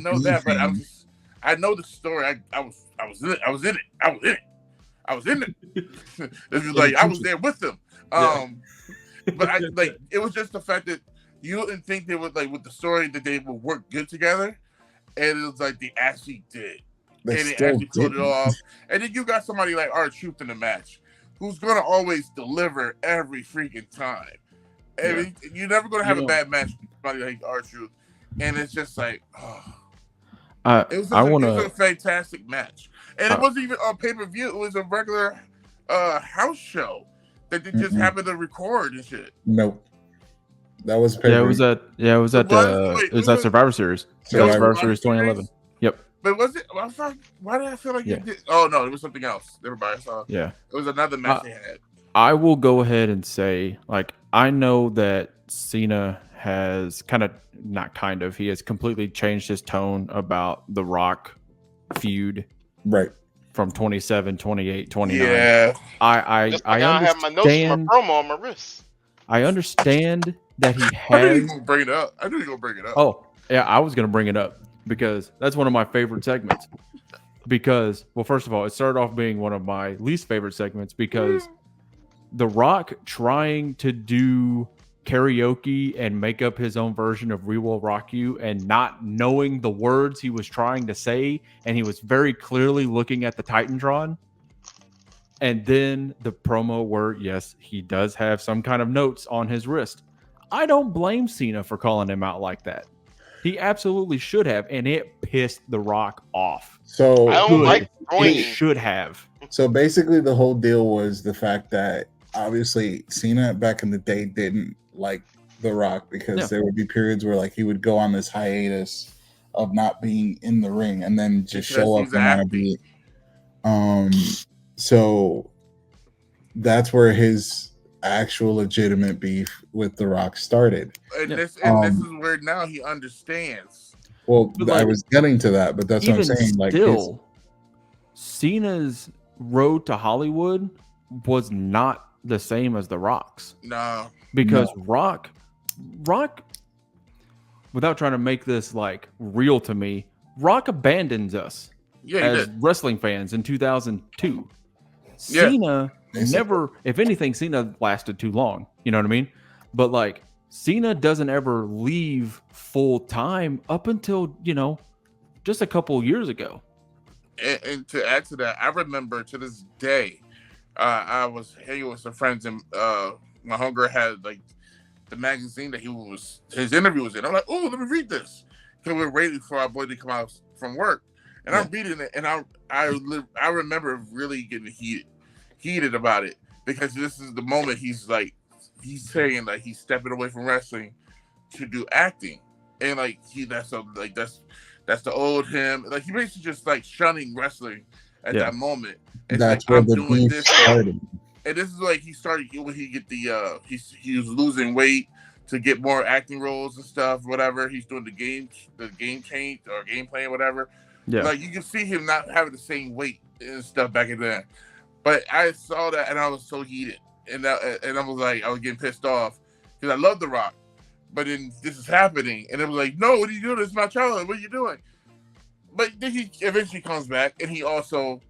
know the story. I was in it. It was like I was there with them. But it was just the fact that you didn't think they would, like, with the story, that they would work good together, and it was like they actually did. They actually pulled it off. And then you got somebody like R-Truth in the match, who's gonna always deliver every freaking time. And you're never gonna have a bad match with somebody like R-Truth. And it's just like, it was a fantastic match. And it wasn't even on pay-per-view. It was a regular house show that they just happened to record and shit. Nope. That was it was at Survivor Series. Survivor Series 2011. Yep. But was it? Why did I feel like it did? Oh no, it was something else. Everybody saw. Yeah. It was another match they had. I will go ahead and say, like, I know that Cena has he has completely changed his tone about the Rock feud. Right. From 27, 28, 29. Yeah. I have my notes from my promo on my wrist. I understand that he has. I knew you were gonna bring it up. Oh, yeah, I was gonna bring it up because that's one of my favorite segments. Because, well, first of all, it started off being one of my least favorite segments because The Rock trying to do karaoke and make up his own version of "We Will Rock You" and not knowing the words he was trying to say, and he was very clearly looking at the Titantron. And then the promo where, yes, he does have some kind of notes on his wrist. I don't blame Cena for calling him out like that. He absolutely should have, and it pissed The Rock off. So I don't like it should have. So basically, the whole deal was the fact that obviously Cena back in the day didn't like The Rock because there would be periods where like he would go on this hiatus of not being in the ring and then just show up and want to be. So that's where his actual legitimate beef with The Rock started. And Yeah. this is where now he understands. Well, But, I like, was getting to that, but that's what I'm even saying. Like, still, Cena's road to Hollywood was not the same as The Rock's. No. Because Rock, without trying to make this like real to me, Rock abandons us Yeah, he as did. wrestling fans in 2002. Yeah. Cena never, if anything, Cena lasted too long. You know what I mean? But like, Cena doesn't ever leave full time up until, just a couple of years ago. And to add to that, I remember to this day, I was hanging with some friends, and my homegirl had like the magazine that his interview was in. I'm like, oh, let me read this, because we're waiting for our boy to come out from work, and I'm reading it, and I remember really getting heated about it, because this is the moment he's saying like he's stepping away from wrestling to do acting, and like that's the old him, like he basically just like shunning wrestling at that moment. And that's like, where I'm the doing beef this started. and this is like he started when he get the he was losing weight to get more acting roles and stuff, whatever. He's doing the game change or game plan, whatever. Yeah. Like you can see him not having the same weight and stuff back in then. But I saw that and I was so heated, and I was getting pissed off because I love The Rock, but then this is happening, and it was like, no, what are you doing? This is my childhood. What are you doing? But then he eventually comes back, and he also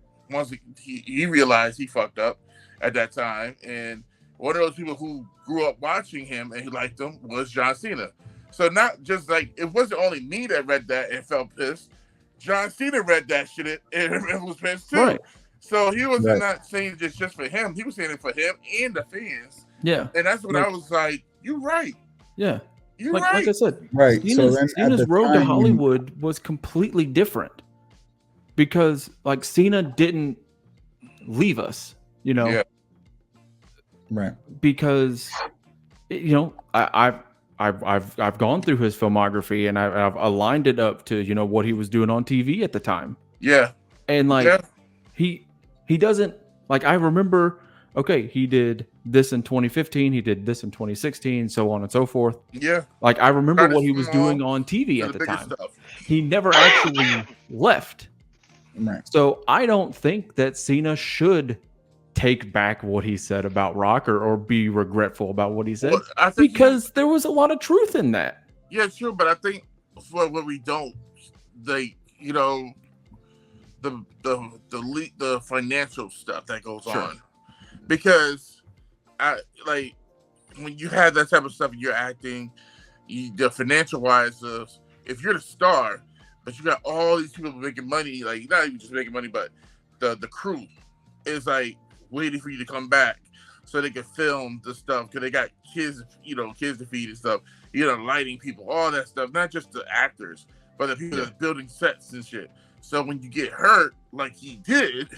he realized he fucked up at that time, and one of those people who grew up watching him and he liked him was John Cena. So not just like it wasn't only me that read that and felt pissed. John Cena read that shit and was pissed too. Right. So he was not saying it just for him. He was saying it for him and the fans. Yeah. And that's when I was like, "You're right. Yeah. You're Like right." I said, Right. Cena's road to Hollywood was completely different, because like Cena didn't leave us, Yeah. Right. because I've gone through his filmography, and I've aligned it up to what he was doing on TV at the time, Yeah. and like he doesn't, like, I remember, okay, he did this in 2015, he did this in 2016, so on and so forth. Yeah. Like, I remember Started what he was small doing on TV to at the the bigger time. stuff. He never actually left. Right. So I don't think that Cena should take back what he said about Rock, or be regretful about what he said, Well, I think because there was a lot of truth in that. Yeah, sure, but I think for what we don't, the financial stuff that goes on, because I like when you have that type of stuff and you're acting, the financial wise, if you're the star, but you got all these people making money, like not even just making money, but the crew is like waiting for you to come back so they can film the stuff, because they got kids to feed and stuff, lighting people, all that stuff, not just the actors, but the people that's building sets and shit. So when you get hurt, like he did,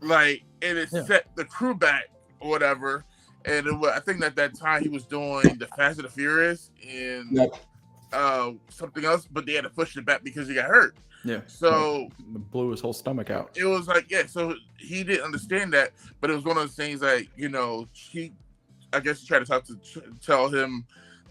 like, and it set the crew back or whatever. And I think that time he was doing the Fast and the Furious and something else, but they had to push it back because he got hurt. Yeah. So blew his whole stomach out. it was like, so he didn't understand that, but it was one of those things like, I guess he tried to tell him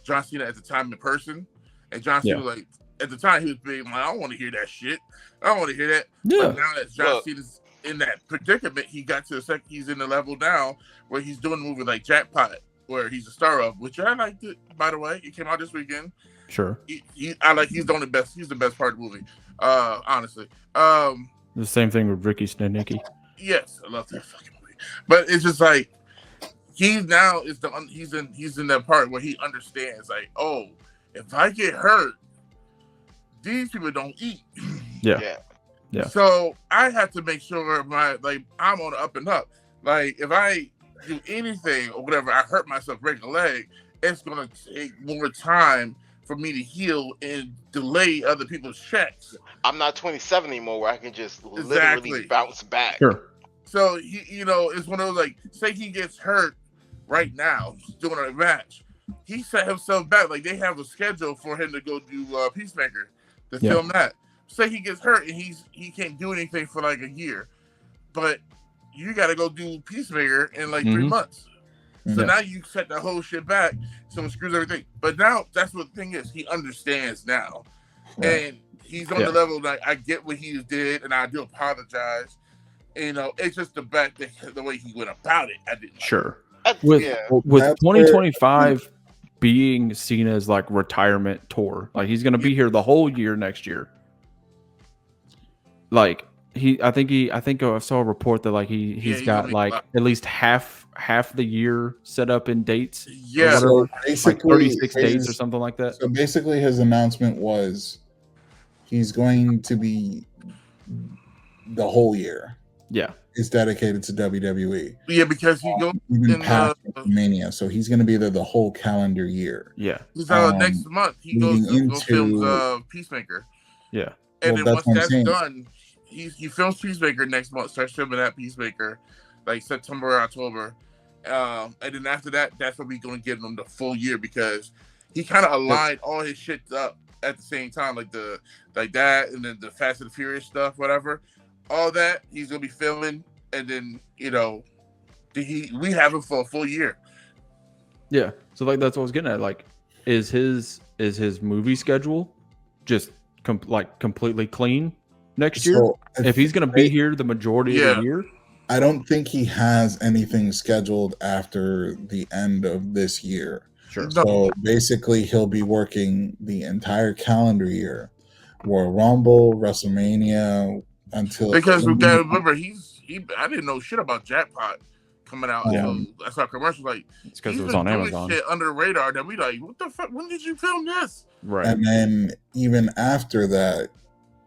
John Cena at the time in person, and John Cena was like, at the time he was being like, I don't want to hear that shit. I don't want to hear that. Yeah. But now that John Cena's in that predicament, he got to he's in the level now where he's doing a movie like Jackpot, where he's a star of, which I liked it, by the way. It came out this weekend. Sure. He's the best. He's the best part of the movie. Honestly. The same thing with Ricky Stenicki. Yes, I love that fucking movie. But it's just like he's in that part where he understands, like, oh, if I get hurt, these people don't eat. Yeah. So I have to make sure I'm on the up and up. Like if I do anything or whatever, I hurt myself breaking a leg, it's gonna take more time for me to heal and delay other people's checks. I'm not 27 anymore where I can just literally bounce back. Sure. So it's one of those, like, say he gets hurt right now doing a match, he set himself back. Like they have a schedule for him to go do Peacemaker to film that. Say he gets hurt and he can't do anything for like a year, but you got to go do Peacemaker in like 3 months. So now you set the whole shit back. Someone screws everything. But now that's what the thing is. He understands now, and he's on the level that I get what he did, and I do apologize. You know, it's just the way he went about it. I didn't. Sure. With 2025 being Cena's like retirement tour, like he's going to be here the whole year next year. Like I think I saw a report that like he's got like at least half the year set up in dates. Yeah, so basically like 36 dates or something like that. So basically, his announcement was he's going to be the whole year. Yeah, is dedicated to WWE. Yeah, because he goes even past Mania, so he's going to be there the whole calendar year. Yeah, he's next month. He goes films Peacemaker. Yeah, and then once that's done, he films Peacemaker next month. Starts filming that Peacemaker, like September or October, and then after that, that's when we're going to give him the full year because he kind of aligned all his shit up at the same time, like that, and then the Fast and the Furious stuff, whatever. All that he's gonna be filming, and then we have him for a full year. Yeah, so like that's what I was getting at. Like, is his movie schedule just completely clean next year? If he's gonna be here the majority of the year, I don't think he has anything scheduled after the end of this year. Sure. So basically, he'll be working the entire calendar year, Royal Rumble, WrestleMania. Because we gotta remember I didn't know shit about Jackpot coming out until I saw commercials like it's because it was on Amazon. Shit under the radar that we like, what the fuck? When did you film this? Right. And then even after that,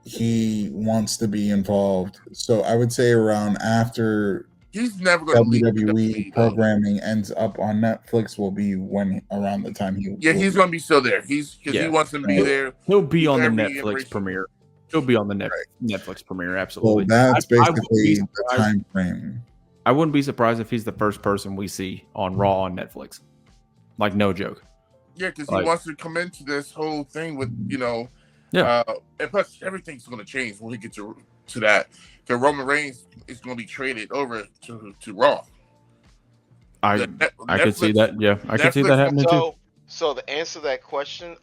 he wants to be involved. So I would say around after he's never going to WWE programming ends up on Netflix will be around the time he's going to be still there. He wants to be there. He'll be on the Netflix premiere. He'll be on the Netflix premiere, absolutely. Well, that's basically the time frame. I wouldn't be surprised if he's the first person we see on Raw on Netflix. Like, no joke. Yeah, because he wants to come into this whole thing with, and plus everything's going to change when we get to that. Because Roman Reigns is going to be traded over to Raw. I could see that. Yeah, I could see that happening too. So the answer to that question,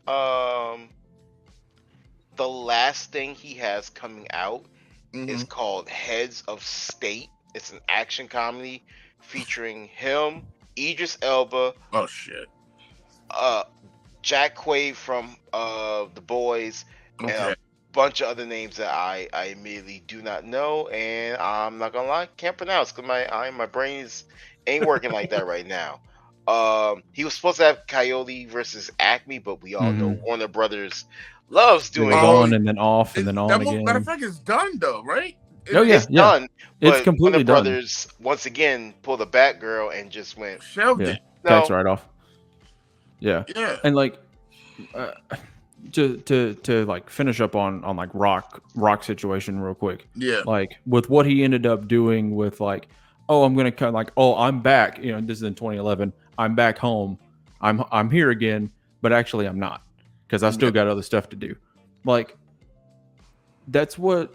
the last thing he has coming out is called Heads of State. It's an action comedy featuring him, Idris Elba. Oh shit. Jack Quaid from The Boys, and a bunch of other names that I immediately do not know, and I'm not gonna lie, can't pronounce because my brain ain't working like that right now. He was supposed to have Coyote versus Acme, but we all know Warner Brothers loves doing on and then off and then on again. Matter of fact, it's done though, right? It's done. It's completely Warner done. Brothers once again pulled a Batgirl and just went shelved it. Tax right off. Yeah. And like to like finish up on like Rock situation real quick. Yeah. Like with what he ended up doing with like, oh, I'm gonna come like, oh, I'm back. This is in 2011. I'm back home. I'm here again, but actually I'm not because I still got other stuff to do. Like that's what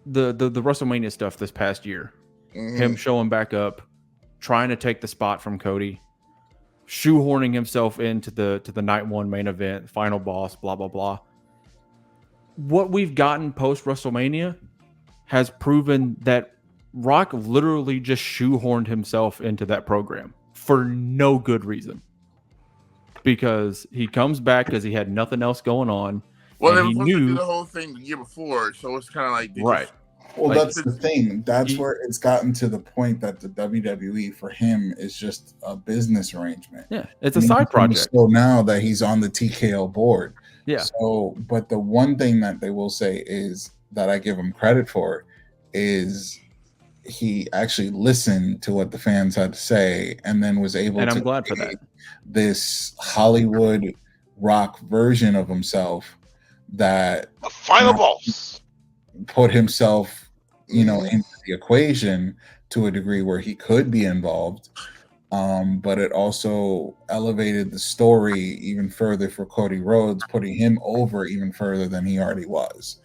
the WrestleMania stuff this past year. Him showing back up, trying to take the spot from Cody, shoehorning himself into the night one main event, final boss, blah blah blah. What we've gotten post WrestleMania has proven that Rock literally just shoehorned himself into that program for no good reason. Because he comes back because he had nothing else going on. Well, they were supposed to do the whole thing the year before, so it's kind of like right. Well, like, that's the thing. That's where it's gotten to the point that the WWE for him is just a business arrangement. Yeah, it's a side project. So now that he's on the TKO board. Yeah. So, but the one thing that they will say is that I give him credit for is he actually listened to what the fans had to say and then was able and to I'm glad for that. This Hollywood Rock version of himself that a final boss put himself into the equation to a degree where he could be involved, but it also elevated the story even further for Cody Rhodes, putting him over even further than he already was.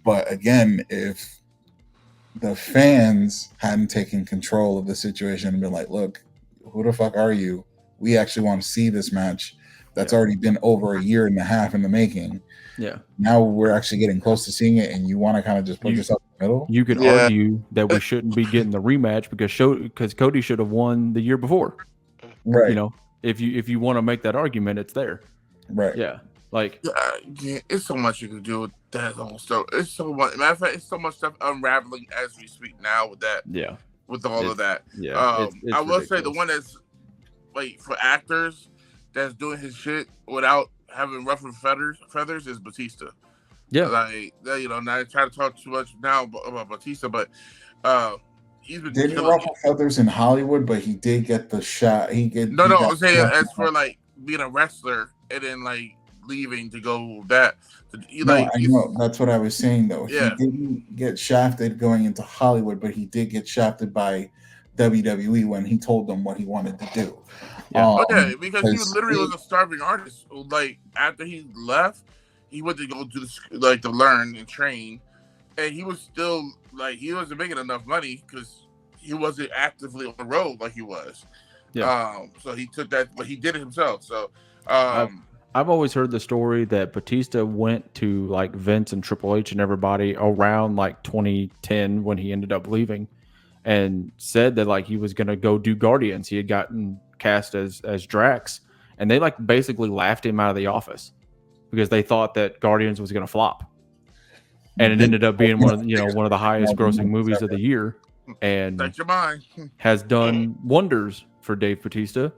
But again, if the fans hadn't taken control of the situation and been like, look, who the fuck are you? We actually want to see this match that's already been over a year and a half in the making. Yeah. Now we're actually getting close to seeing it, and you want to kind of just put yourself in the middle. You could argue that we shouldn't be getting the rematch because Cody should have won the year before. Right. You know, if you want to make that argument, it's there. Right. Yeah. Like, yeah, it's so much you can do with that whole stuff. It's so much. Matter of fact, it's so much stuff unraveling as we speak now with that. Yeah. With all of that. Yeah. It's I will say the one that's like for actors that's doing his shit without having ruffled feathers is Batista. Yeah. Like, you know, not trying to talk too much now about Batista, but he's been didn't ruffle feathers in Hollywood, but he did get the shot. No, I'm saying as for like being a wrestler and then like leaving to go that. I know that's what I was saying though. Yeah. He didn't get shafted going into Hollywood, but he did get shafted by WWE when he told them what he wanted to do. Yeah. Because he literally was a starving artist. Like after he left, he went to go do to learn and train, and he was still like he wasn't making enough money because he wasn't actively on the road like he was. Yeah. So he took that, but he did it himself. So I've always heard the story that Batista went to like Vince and Triple H and everybody around like 2010 when he ended up leaving, and said that like he was gonna go do Guardians. He had gotten cast as Drax, and they like basically laughed him out of the office because they thought that Guardians was gonna flop, and it ended up being one of the highest grossing movies of the year, and has done wonders for Dave Batista.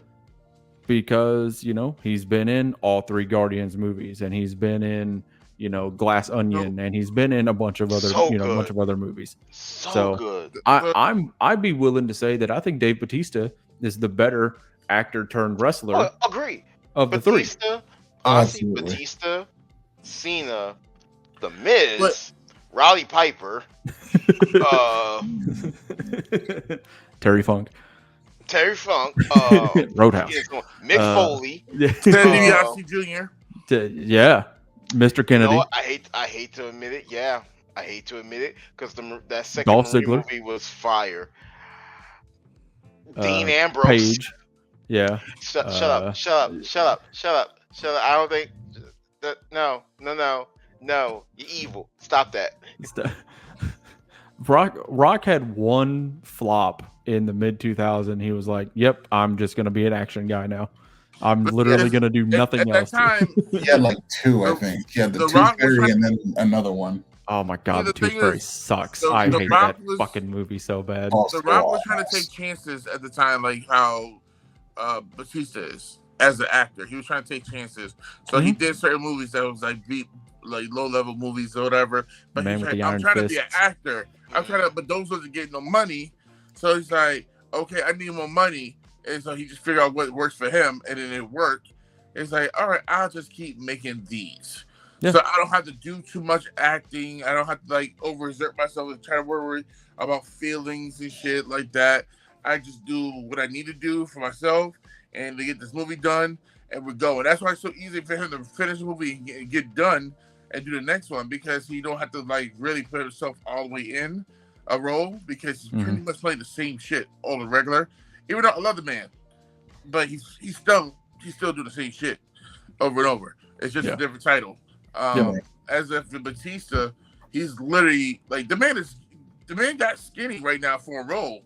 Because, he's been in all 3 Guardians movies, and he's been in, Glass Onion, and he's been in a bunch of other, bunch of other movies. So good. I'd be willing to say that I think Dave Batista is the better actor turned wrestler. Agree. Of Batista, the 3. Honestly, Batista, Cena, The Miz, Roddy Piper, Terry Funk, Roadhouse, Mick Foley, Sandy DiBiase Jr. Yeah, Mr. Kennedy. You know, I hate to admit it. Yeah, I hate to admit it because that second movie was fire. Dean Ambrose, Paige. Yeah. Shut up. I don't think that. No. You're evil. Stop that. Rock had one flop in the mid 2000s. He was like, "Yep, I'm just gonna be an action guy now. I'm literally gonna do nothing else." At that time, he had like 2, I think. He had the Tooth Fairy and then another one. Oh my god, the Tooth Fairy sucks. I hate that fucking movie so bad. The Rock was trying to take chances at the time, like how Batista is as an actor. He was trying to take chances, so he did certain movies that was like low level movies or whatever. But I'm trying to be an actor. But those wasn't getting no money. So he's like, okay, I need more money. And so he just figured out what works for him, and then it worked. It's like, all right, I'll just keep making these. Yeah. So I don't have to do too much acting. I don't have to like overexert myself and try to worry about feelings and shit like that. I just do what I need to do for myself and to get this movie done, and we're going. That's why it's so easy for him to finish the movie and get done and do the next one, because he don't have to like really put himself all the way in a role, because he's pretty much playing the same shit all the regular. Even though I love the man, but he's still doing the same shit over and over. It's just a different title. As if the Batista, he's literally like the man got skinny right now for a role.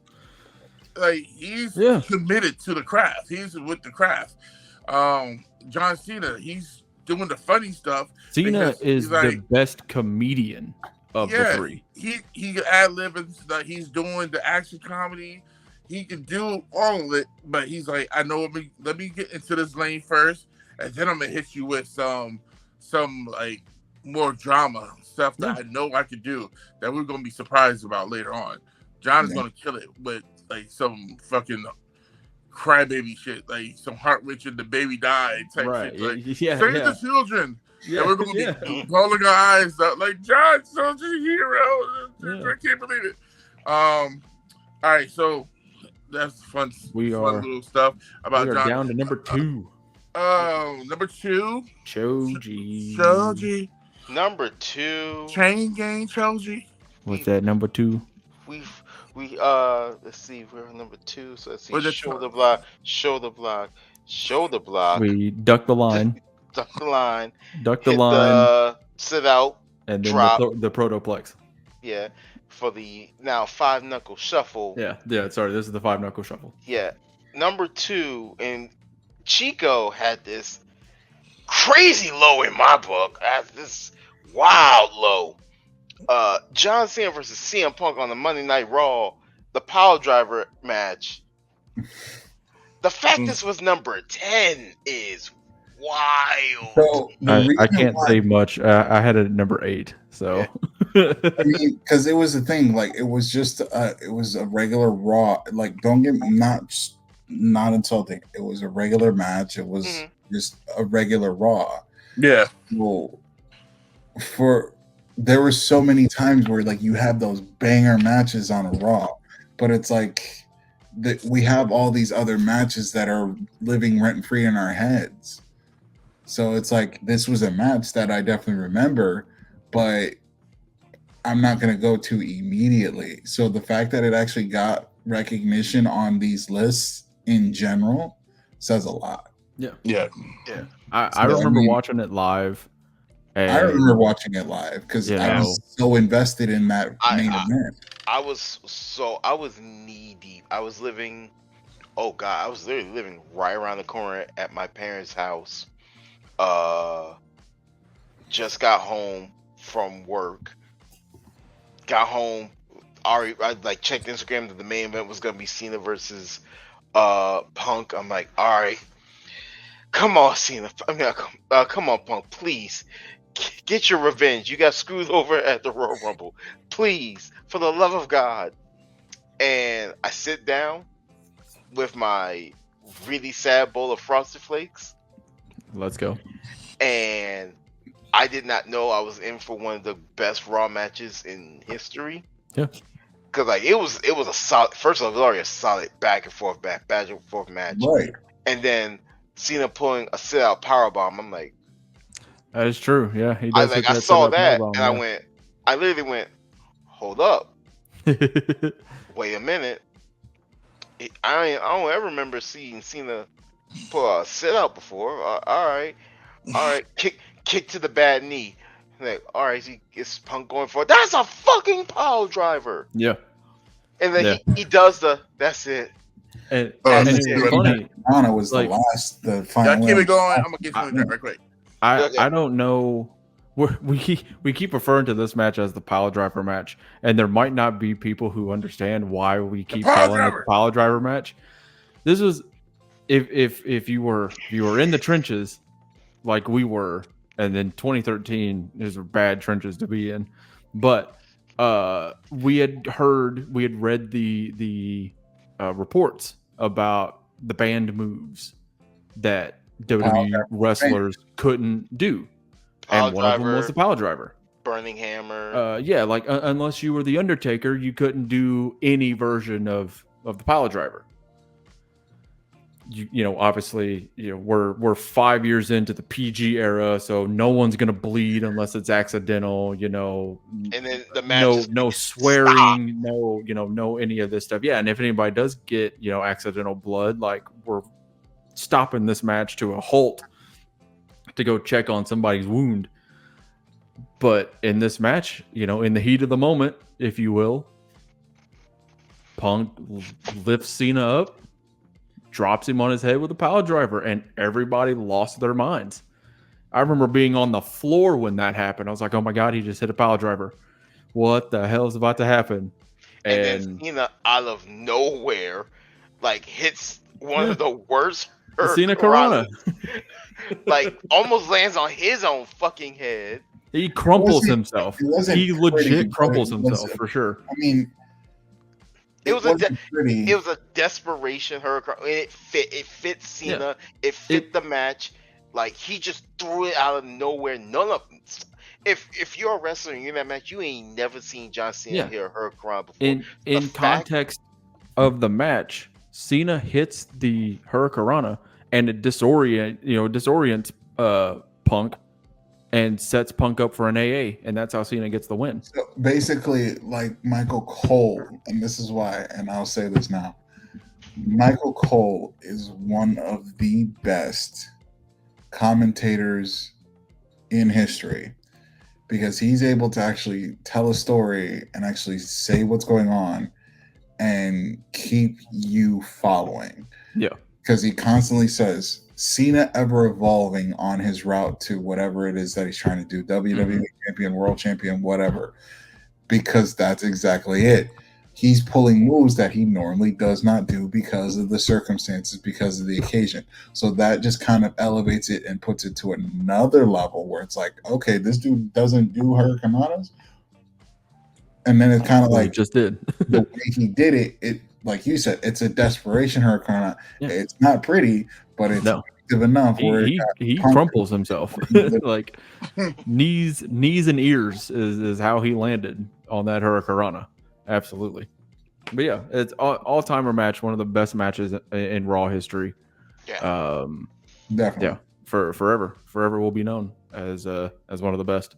Like he's committed to the craft. He's with the craft. John Cena, he's doing the funny stuff. Cena is the best comedian of the 3. He ad-libbing, like he's doing the action comedy. He can do all of it, but he's like, I know. Let me get into this lane first, and then I'm gonna hit you with some like more drama stuff that I know I could do that we're gonna be surprised about later on. John is gonna kill it with like some fucking crybaby shit, like some heart wrenching, the baby died type shit. Like, save the children. Yeah, and we're gonna be rolling our eyes out like John, such a hero. I can't believe it. All right, so that's fun. Fun little stuff about we are John. Down to number 2. Number 2. Chochi. Number 2. Chain Gang Chochi. What's that? Number 2. We've We let's see, we're on number 2. So let's see, Well, that's shoulder block, shoulder block, shoulder block. We duck the line, Duck the line, duck the hit line, the sit out, and then drop. the protoplex. Yeah, for the now 5-knuckle shuffle. Yeah. Sorry, this is the 5-knuckle shuffle. Yeah, number 2, and Chico had this crazy low in my book. This wild low. John Cena versus CM Punk on the Monday Night Raw, the Power Driver match. The fact this was number 10 is wild. So I can't say much. I had it at number 8. So I mean, because it was a thing, like it was just it was a regular Raw. Like, don't get me not insulting. It was a regular match. It was just a regular Raw. Yeah. Well, there were so many times where like you have those banger matches on a Raw, but it's like that we have all these other matches that are living rent free in our heads. So it's like this was a match that I definitely remember, but I'm not going to go to immediately. So the fact that it actually got recognition on these lists in general says a lot. Yeah. I remember watching it live. And I remember watching it live because I was so invested in that main event. I was knee deep. I was literally living right around the corner at my parents' house. Just got home from work. Got home. I like checked Instagram that the main event was gonna be Cena versus Punk. I'm like, all right, come on, Cena. Come on, Punk, please. Get your revenge. You got screwed over at the Royal Rumble. Please, for the love of God. And I sit down with my really sad bowl of Frosted Flakes. Let's go. And I did not know I was in for one of the best Raw matches in history. Yeah. Because like it was a solid. First of all, it was already a solid back and forth match. Right. And then Cena pulling a sit out powerbomb. I'm like, that is true. Yeah, he does. I saw that, and I literally went, hold up, wait a minute. I don't ever remember seeing Cena pull a sit out before. All right, kick to the bad knee. Like, all right, it's Punk going for it. That's a fucking power driver. Yeah, and then he does that's it. And it's funny. Anna was like, the final. Keep it going. I'm gonna get you in there right quick. I don't know. We keep referring to this match as the Pile Driver match, and there might not be people who understand why we keep calling it the Pile Driver match. This was if you were in the trenches like we were, and then 2013 is bad trenches to be in, but we had read the reports about the banned moves that WWE wrestlers couldn't do, and one of them was the pile driver, burning hammer. Like unless you were the Undertaker, you couldn't do any version of the pile driver. You know, obviously, we're 5 years into the PG era, so no one's gonna bleed unless it's accidental. And then the match, no swearing, no any of this stuff. Yeah, and if anybody does get accidental blood, like we're stopping this match to a halt to go check on somebody's wound. But in this match, in the heat of the moment, if you will, Punk lifts Cena up, drops him on his head with a power driver, and everybody lost their minds. I remember being on the floor when that happened. I was like, oh my God, he just hit a power driver. What the hell is about to happen? And then Cena out of nowhere like hits one of the worst Cena Corona. Like almost lands on his own fucking head. He crumples himself. He legit crumples himself for sure. I mean, it was a desperation hurricane. It fit Cena. Yeah. It fit the match. Like he just threw it out of nowhere. If you're a wrestler and you're in that match, you ain't never seen John Cena hit a hurricane before. In context of the match, Cena hits the hurricanrana and it disorients Punk, and sets Punk up for an AA, and that's how Cena gets the win. So basically, like Michael Cole, and this is why, and I'll say this now. Michael Cole is one of the best commentators in history because he's able to actually tell a story and actually say what's going on and keep you following. Yeah. Because he constantly says Cena ever evolving on his route to whatever it is that he's trying to do, WWE champion, world champion, whatever, because that's exactly it. He's pulling moves that he normally does not do because of the circumstances, because of the occasion. So that just kind of elevates it and puts it to another level where it's like, okay, this dude doesn't do hurricanranas. And then it's kind of like, he just did. the way he did it, it, like you said, it's a desperation hurricane. Yeah. It's not pretty, but it's effective enough where he crumples himself. Like knees and ears is how he landed on that hurricanrana. Absolutely. But yeah, it's all-timer match, one of the best matches in Raw history. Yeah. Definitely. Yeah, forever will be known as one of the best.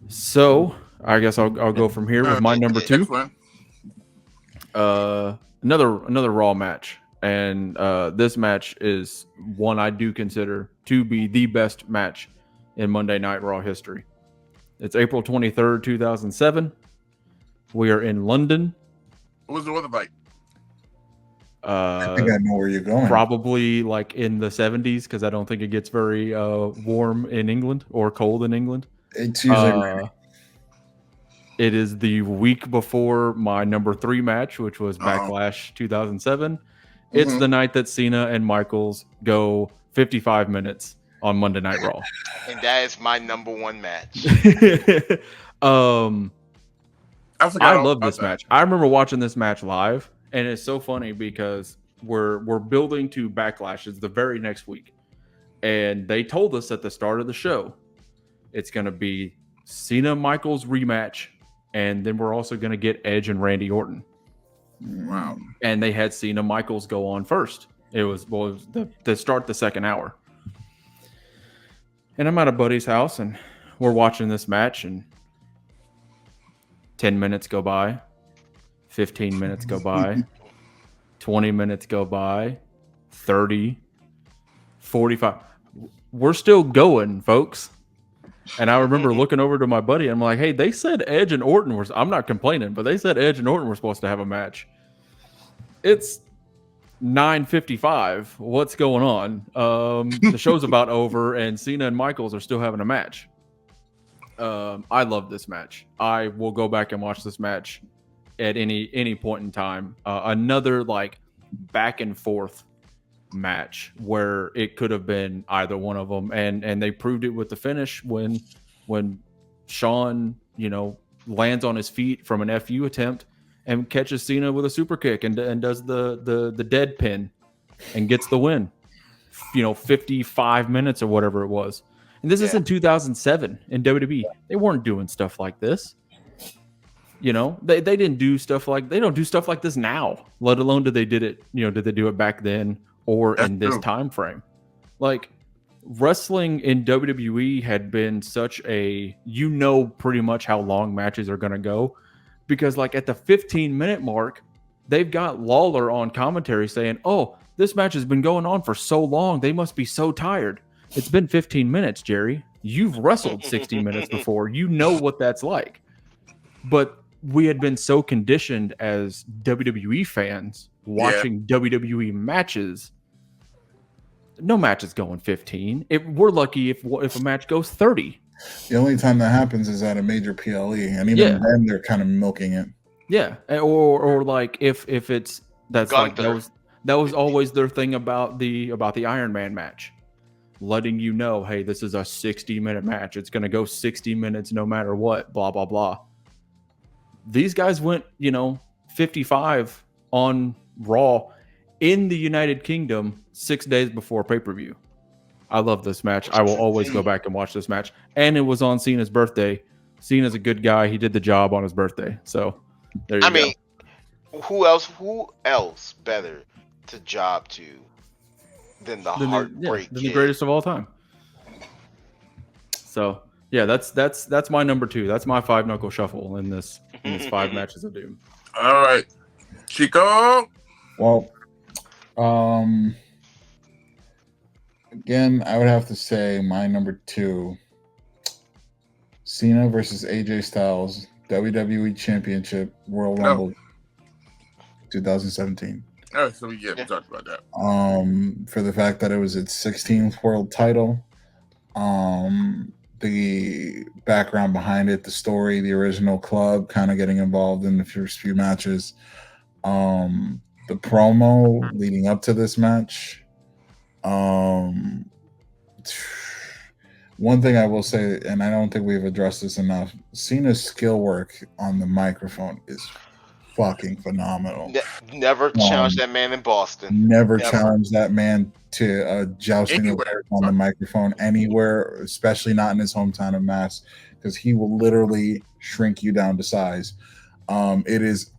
So I guess I'll go from here with my number 2. Another Raw match, and this match is one I do consider to be the best match in Monday Night Raw history. It's April 23rd, 2007. We are in London. What was the weather like? I think I know where you're going. Probably like in the 70s, because I don't think it gets very warm in England or cold in England. It's usually it is the week before my number 3 match, which was Backlash 2007. It's the night that Cena and Michaels go 55 minutes on Monday Night Raw. And that is my number 1 match. I love this match. I remember watching this match live, and it's so funny because we're building to Backlash. It's the very next week. And they told us at the start of the show, it's going to be Cena Michaels rematch, and then we're also going to get Edge and Randy Orton. Wow. And they had Cena Michaels go on first. It was the start the second hour. And I'm at a buddy's house, and we're watching this match, and 10 minutes go by, 15 minutes go by, 20 minutes go by, 30, 45. We're still going, folks. And I remember looking over to my buddy, and I'm like, hey, they said Edge and Orton were, I'm not complaining, but they said Edge and Orton were supposed to have a match. It's 9:55. What's going on? The show's about over, and Cena and Michaels are still having a match. I love this match. I will go back and watch this match at any point in time. Another like back and forth match where it could have been either one of them, and they proved it with the finish when Shawn, lands on his feet from an FU attempt and catches Cena with a super kick and does the dead pin and gets the win. 55 minutes or whatever it was. And this is in 2007 in WWE. They weren't doing stuff like this. They didn't do stuff like, they don't do stuff like this now, let alone did they do it back then or in this time frame. Like, wrestling in WWE had been such a, pretty much how long matches are going to go, because like at the 15-minute mark, they've got Lawler on commentary saying, oh, this match has been going on for so long, they must be so tired. It's been 15 minutes, Jerry. You've wrestled 60 minutes before. You know what that's like. But we had been so conditioned as WWE fans watching WWE matches. No match is going 15. We're lucky if a match goes 30. The only time that happens is at a major PLE, and even then they're kind of milking it. Yeah, or like if it's that's Gunther. Like that was always their thing about the Iron Man match, letting you know, hey, this is a 60-minute match. It's going to go 60 minutes no matter what. Blah blah blah. These guys went 55 on Raw in the United Kingdom 6 days before pay-per-view. I love this match. I will always go back and watch this match. And it was on Cena's birthday. Cena's a good guy. He did the job on his birthday. So there you go. Who else better to job to than the Heartbreak Kid? Than the greatest of all time. So yeah, that's my number 2. That's my 5 knuckle shuffle in this 5 matches of doom. All right, Chico. Well, again, I would have to say my number 2, Cena versus AJ Styles, WWE Championship Royal Rumble 2017. All right, so we talked about that. For the fact that it was its 16th world title, the background behind it, the story, the original club kind of getting involved in the first few matches, the promo leading up to this match. One thing I will say, and I don't think we've addressed this enough, Cena's skill work on the microphone is fucking phenomenal. Never challenged that man in Boston. Never challenged that man to jousting on the microphone anywhere, especially not in his hometown of Mass, because he will literally shrink you down to size. It is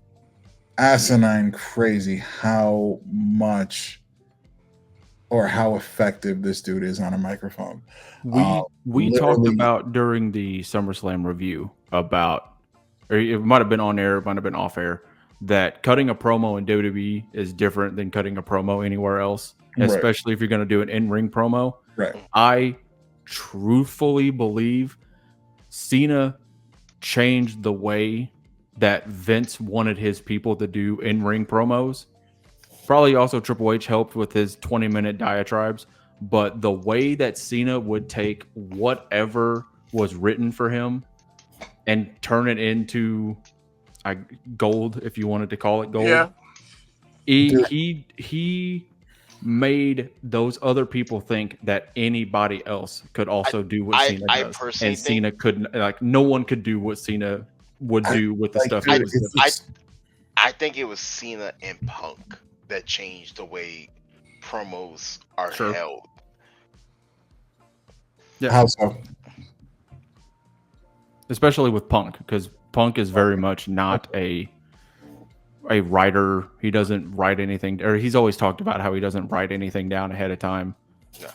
asinine crazy how much or how effective this dude is on a microphone. We talked about during the SummerSlam review about, or it might have been on air, it might have been off air, that cutting a promo in WWE is different than cutting a promo anywhere else, especially if you're going to do an in-ring promo. Right. I truthfully believe Cena changed the way that Vince wanted his people to do in-ring promos. Probably also Triple H helped with his 20-minute diatribes, but the way that Cena would take whatever was written for him and turn it into gold, if you wanted to call it gold. Yeah. He made those other people think that anybody else could also do what Cena does. And Cena couldn't, like, no one could do what Cena would do with the stuff he was doing. I think it was Cena and Punk that changed the way promos are held. Yeah. How so? Especially with Punk, because Punk is very much not a writer. He doesn't write anything, or he's always talked about how he doesn't write anything down ahead of time. Yeah.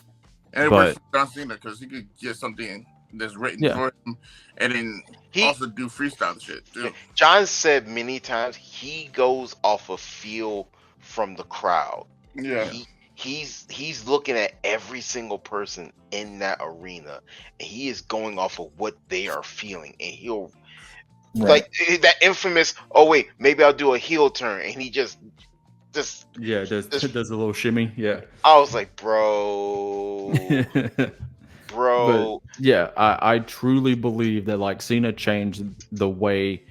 And it works for John Cena because he could get something that's written for him and then also do freestyle shit too. John said many times he goes off of feel from the crowd. Yeah. He's looking at every single person in that arena, and he is going off of what they are feeling, and he'll like that infamous. Oh wait, maybe I'll do a heel turn, and he just does a little shimmy. Yeah, I was like, bro. But yeah, I truly believe that like Cena changed the way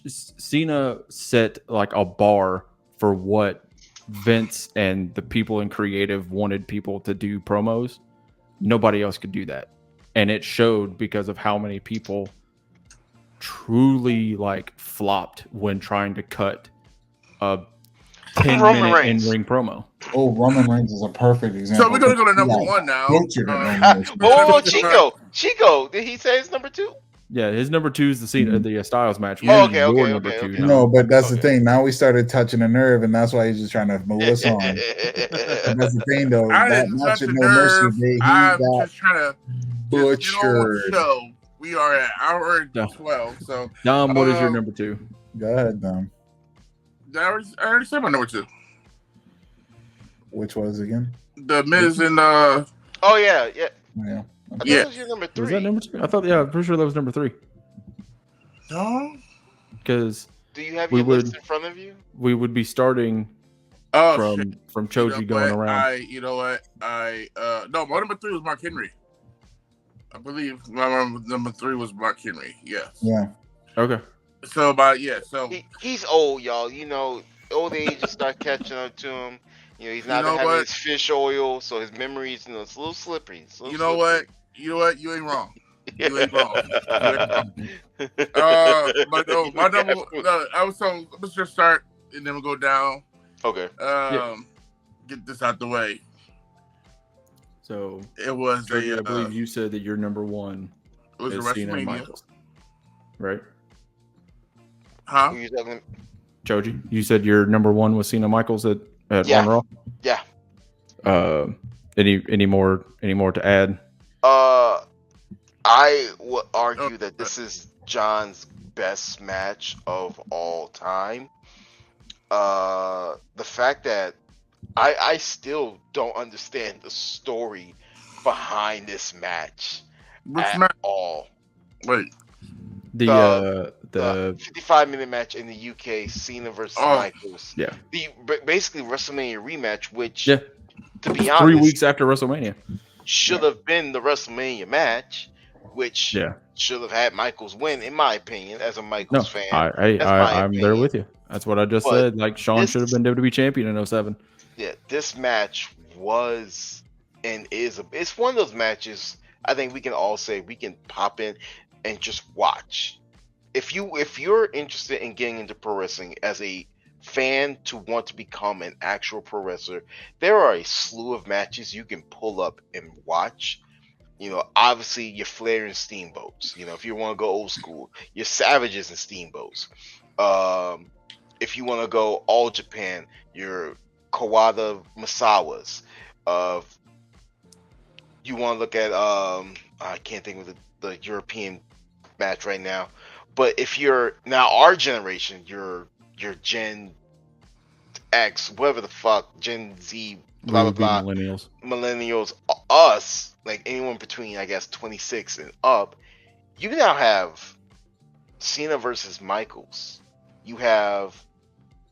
Cena set like a bar for what Vince and the people in creative wanted people to do promos. Nobody else could do that, and it showed because of how many people truly like flopped when trying to cut a 10-minute in-ring promo. Oh, Roman Reigns is a perfect example. So we're gonna go to number 1 now. Chico, did he say his number 2? Yeah, his number 2 is the Cena, the Styles match. Okay. No, but that's the thing. Now we started touching a nerve, and that's why he's just trying to move us on. That's the thing, though. I didn't touch a nerve. I'm just trying to butchered. So we are at hour 12. So Dom, what is your number 2? Go ahead, Dom. I already said my number 2. Which was again? The Miz and Oh yeah. Yeah. That was your number 3. Was that number 2? I thought, I'm pretty sure that was number 3. No. Because do you have your list in front of you? We would be starting from Chochi going around. No, my number 3 was Mark Henry. I believe my number 3 was Mark Henry. Yes. Yeah. Okay. So he's old, y'all. You know, old age just start catching up to him. You know, he's not having his fish oil, so his memories, it's a little slippery. You know what? You ain't wrong. You ain't wrong. But no, my number. Let's just start and then we'll go down. Okay. Get this out the way. So it was I believe you said that your number 1 was is Cena and Michaels, right? Huh? Chochi, you said your number 1 was Cena Michaels at on Raw. Yeah. Any more to add? I would argue that this is John's best match of all time. The fact that I still don't understand the story behind this match Which at match? all. Wait. The The 55-minute match in the UK, Cena versus Michaels. yeah. The basically WrestleMania rematch, which Yeah. to be 3 honest, weeks after WrestleMania. should have been the WrestleMania match, which Yeah. should have had Michaels win, in my opinion, as a No, Michaels fan. I'm there with you. That's what I just But said. Like Shawn should have been WWE champion in 07. Yeah, this match was and is it's one of those matches I think we can all say we can pop in and just watch. If you're interested in getting into pro wrestling as a fan to want to become an actual pro wrestler, there are a slew of matches you can pull up and watch. You know, obviously your Flair and Steamboats. You know, if you want to go old school, your Savages and Steamboats. If you want to go all Japan, your Kawada Masawas. You want to look at I can't think of the European match right now, but if you're now our generation, your Gen X, whatever the fuck, Gen Z, blah blah blah, millennials, us, like anyone between I guess 26 and up, you now have Cena versus Michaels. You have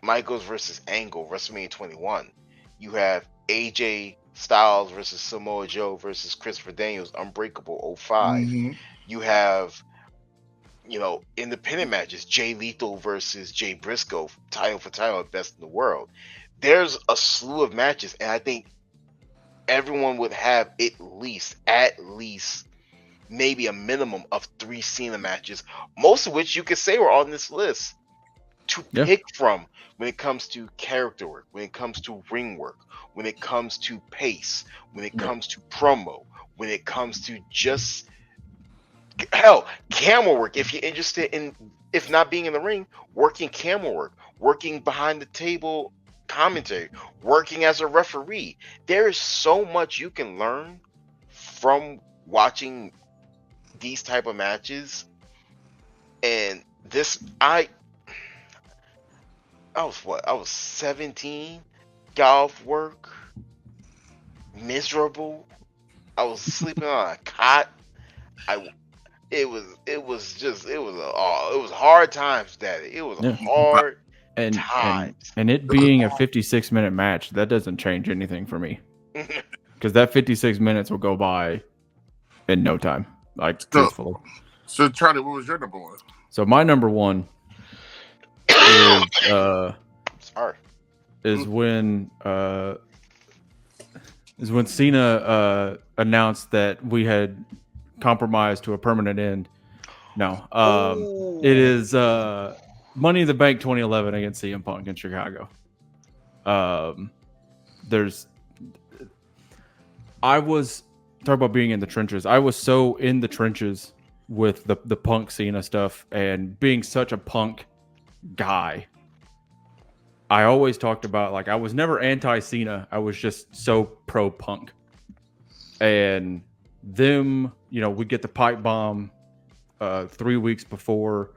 Michaels versus Angle, WrestleMania 21. You have AJ Styles versus Samoa Joe versus Christopher Daniels, Unbreakable 05. Mm-hmm. You have, you know, independent matches, Jay Lethal versus Jay Briscoe, title for title, best in the world. There's a slew of matches, and I think everyone would have at least, maybe a minimum of 3 Cena matches, most of which you could say were on this list to pick from when it comes to character work, when it comes to ring work, when it comes to pace, when it comes to promo, when it comes to just hell, camera work. If you're interested in, if not being in the ring, working camera work, working behind the table commentary, working as a referee. There is so much you can learn from watching these type of matches. And this, I was 17, got off work, miserable. I was sleeping on a cot. It was hard times, Daddy. It was hard times. And it being a 56-minute match, that doesn't change anything for me. Because that 56 minutes will go by in no time. Like, truthfully. So, Charlie, what was your number one? So, my number one is when Cena announced that we had compromised to a permanent end. No, it is Money in the Bank 2011 against CM Punk in Chicago. I was talking about being in the trenches. I was so in the trenches with the Punk Cena stuff and being such a Punk guy. I always talked about, like, I was never anti-Cena. I was just so pro-Punk. And them, you know, we get the pipe bomb 3 weeks before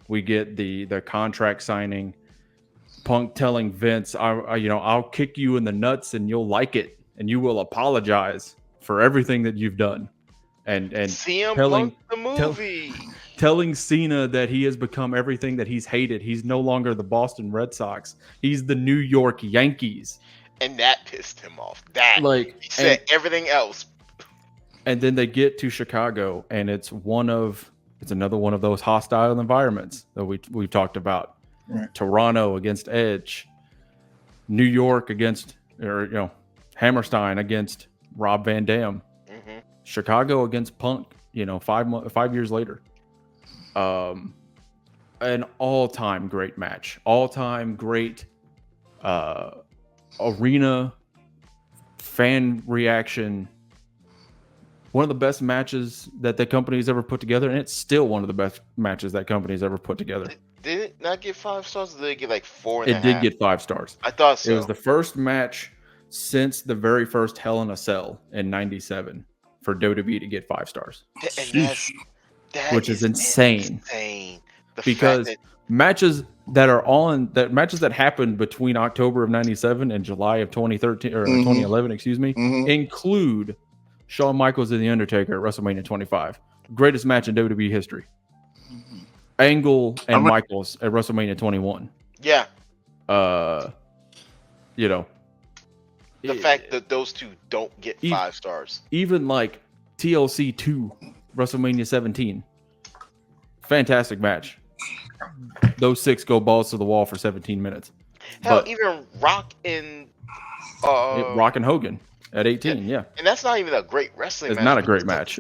we get the contract signing. Punk telling Vince, I'll kick you in the nuts and you'll like it and you will apologize for everything that you've done. And CM Punk the movie. Telling Cena that he has become everything that he's hated. He's no longer the Boston Red Sox. He's the New York Yankees. And that pissed him off. That, like, he said everything else. And then they get to Chicago, and it's another one of those hostile environments that we've talked about. Right. Toronto against Edge, New York against, Hammerstein against Rob Van Dam, Chicago against Punk. 5 years later. An all-time great match, all-time great arena fan reaction. One of the best matches that the company's ever put together, and it's still one of the best matches that company's ever put together. Did it not get 5 stars? Or did it get like 4.5? It did get 5 stars. I thought so. It was the first match since the very first Hell in a Cell in '97 for WWE to get 5 stars, And that which is insane. The Because fact matches that happened between October of 97 and July of 2013 or 2011, excuse me, include Shawn Michaels and The Undertaker at WrestleMania 25, greatest match in WWE history. Angle and Michaels at WrestleMania 21. Yeah. You know, the fact that those two don't get 5 stars. Even like TLC 2, WrestleMania 17. Fantastic match. Those 6 go balls to the wall for 17 minutes. Hell, even Rock and Hogan at 18, yeah. And that's not even a great wrestling match. It's not a great match.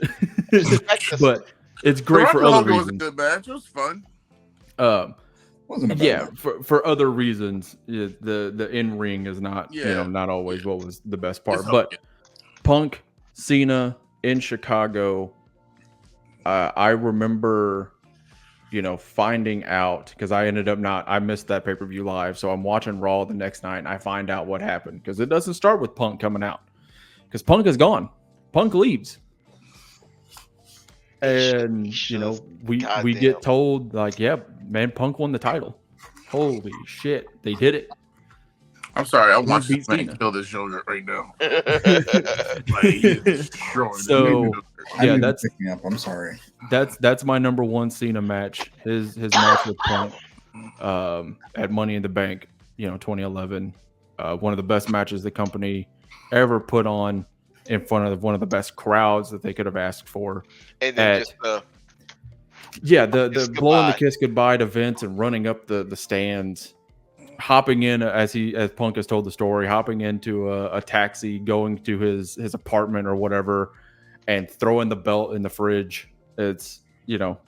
But it's great for other reasons. It was a good match. It was fun. Wasn't a bad match. For other reasons, the in-ring is not not always what was the best part. But Punk, Cena in Chicago, I remember finding out, because I missed that pay-per-view live, so I'm watching Raw the next night and I find out what happened, because it doesn't start with Punk coming out, because Punk is gone. Punk leaves. And we get told, like, yeah, man, Punk won the title. Holy shit, they did it. I'm sorry, I watched this man kill this yogurt right now. So yeah, that's picking up. I'm sorry. That's my number one Cena match. His match with Punk at Money in the Bank, 2011. One of the best matches the company ever put on in front of one of the best crowds that they could have asked for. And then the blowing the kiss goodbye to Vince and running up the stands, hopping in as Punk has told the story, hopping into a taxi, going to his apartment or whatever, and throwing the belt in the fridge. It's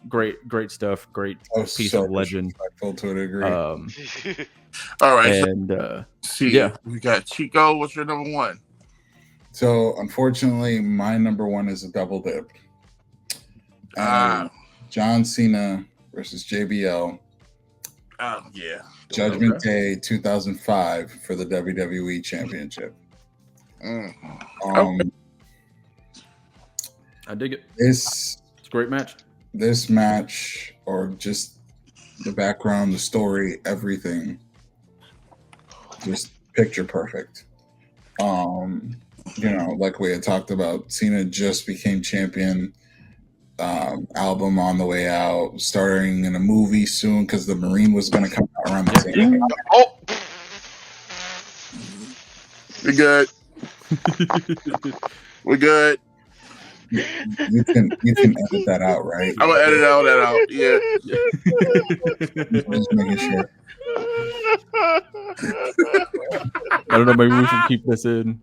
great stuff. Great piece of legend. To a degree. All right, and we got Chico. What's your number one? So unfortunately, my number one is a double dip. John Cena versus JBL. Oh yeah. Judgment Day 2005 for the WWE Championship. I dig it. It's a great match. This match, or just the background, the story, everything, just picture perfect. Like we had talked about, Cena just became champion. Album on the way out, starring in a movie soon, because the Marine was going to come out around the same time. Oh, we're good. We're good. You can edit that out, right? I'm gonna edit all that out. Yeah. Just making sure. I don't know. Maybe we should keep this in.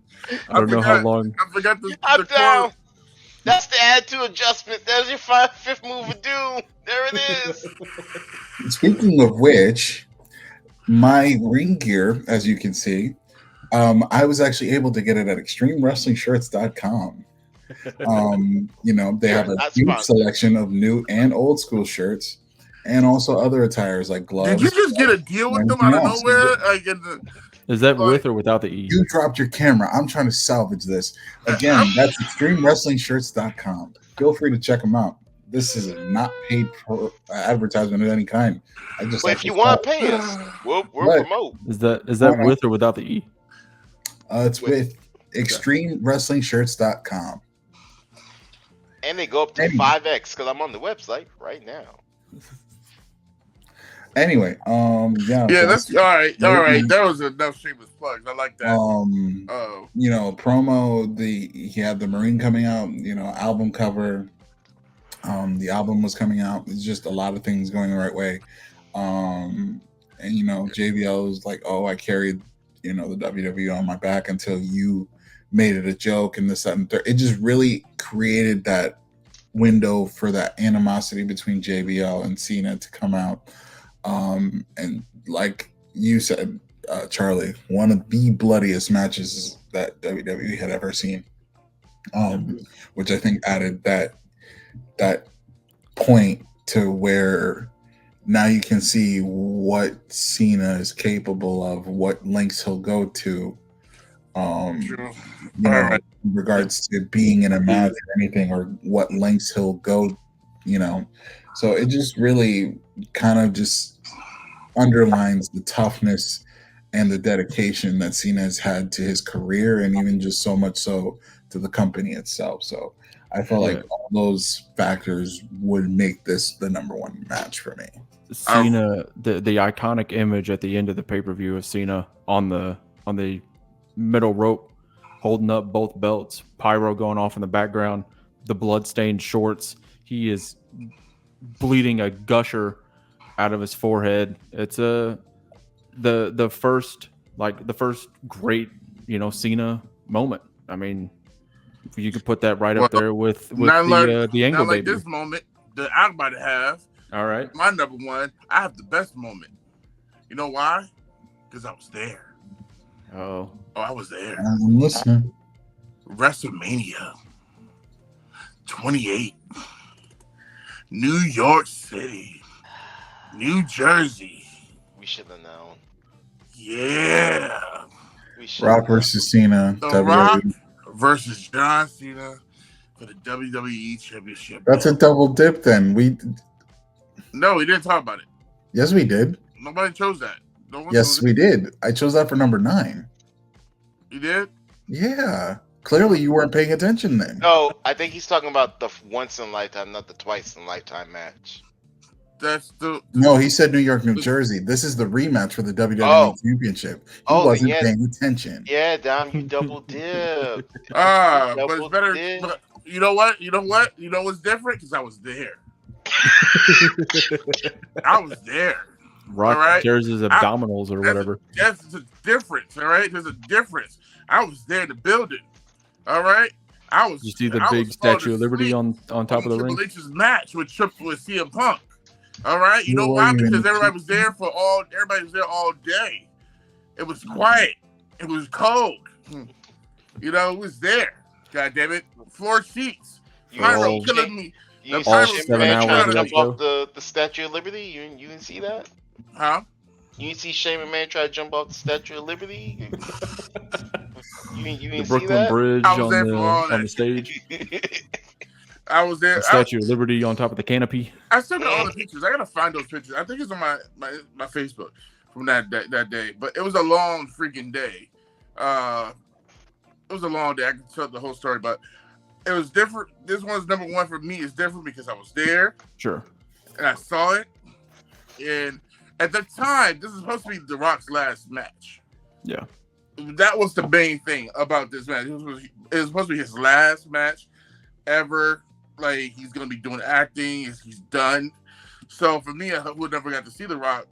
I don't know how long. I forgot the down. That's the attitude adjustment. There's your 5th move of doom. There it is. Speaking of which, my ring gear, as you can see, I was actually able to get it at ExtremeWrestlingShirts.com. They have a huge selection of new and old school shirts, and also other attires like gloves. Did you just get a deal with them out of nowhere? Is that with or without the E? You dropped your camera. I'm trying to salvage this. Again, that's ExtremeWrestlingShirts.com. Feel free to check them out. This is not paid for advertisement of any kind. But if you want to pay us, we'll promote. Is that with or without the E? It's with ExtremeWrestlingShirts.com. And they go up to 5X, because I'm on the website right now. Anyway, that's all right. All right, that was enough shameless plugs. I like that. Promo. He had the Marine coming out. Album cover. The album was coming out. It's just a lot of things going the right way. JBL was like, "Oh, I carried the WWE on my back until you made it a joke," and this, that, and third. It just really created that window for that animosity between JBL and Cena to come out. And like you said, Charlie, one of the bloodiest matches that WWE had ever seen, which I think added that point to where now you can see what Cena is capable of, what lengths he'll go to, True. You All know, right. in regards to being in a match or anything, or what lengths he'll go. You know, so it just really kind of just underlines the toughness and the dedication that Cena has had to his career, and even just so much so to the company itself. So I felt like Yeah. all those factors would make this the number one match for me. Cena, the iconic image at the end of the pay-per-view of Cena on the middle rope, holding up both belts, pyro going off in the background, the blood-stained shorts. He is bleeding a gusher out of his forehead. It's the first great Cena moment. I mean, you could put that right Well, up there with not like the Angle not like debut. this moment that I'm about to have. All right. My number one. I have the best moment. You know why? Because I was there. Oh, I was there. I'm listening. WrestleMania 28, New York City, New Jersey. We should have known. Yeah. We should. Rock versus Cena. The WWE. Rock versus John Cena for the WWE Championship. That's a double dip. Then No, we didn't talk about it. yes, we did. Nobody chose that. No one Yes, chose we did. I chose that for number 9. it. You did? Yeah. Clearly, you weren't paying attention then. No, I think he's talking about the once in a lifetime, not the twice in a lifetime match. That's the No, he said New York, New Jersey. This is the rematch for the WWE Oh. Championship. He Oh, wasn't yeah. paying attention. Yeah, Dom, you double dip. but it's Double better. dip. But you know what? You know what's different? Because I was there. I was there. Rock All right. tears his abdominals or whatever. That's a difference. All right. There's a difference. I was there in the building. All right. You see the I big was falling Statue of Liberty asleep on top of the ring? Triple H's match with CM Punk. All right. You know No, why? you Because didn't. everybody was there all day. It was quiet. It was cold. You know, it was there. God damn it. Floor seats. You Pyro all- killing me. You The see all Shane 7 McMahon hours trying of to that jump off the Statue of Liberty? You didn't see that? Huh? You didn't see Shane McMahon try to jump off the Statue of Liberty? You The didn't see Brooklyn that? Bridge I was on there for all the that. stage. I was there. The Statue of Liberty on top of the canopy. I still got all the pictures. I gotta find those pictures. I think it's on my Facebook from that day. But it was a long freaking day. It was a long day. I can tell the whole story, but it was different. This one's number one for me. It's different because I was there Sure. and I saw it. And at the time, this is supposed to be The Rock's last match. Yeah. That was the main thing about this match. It was supposed to be his last match ever. Like, he's gonna be doing acting. He's done. So for me, I would never got to see The Rock,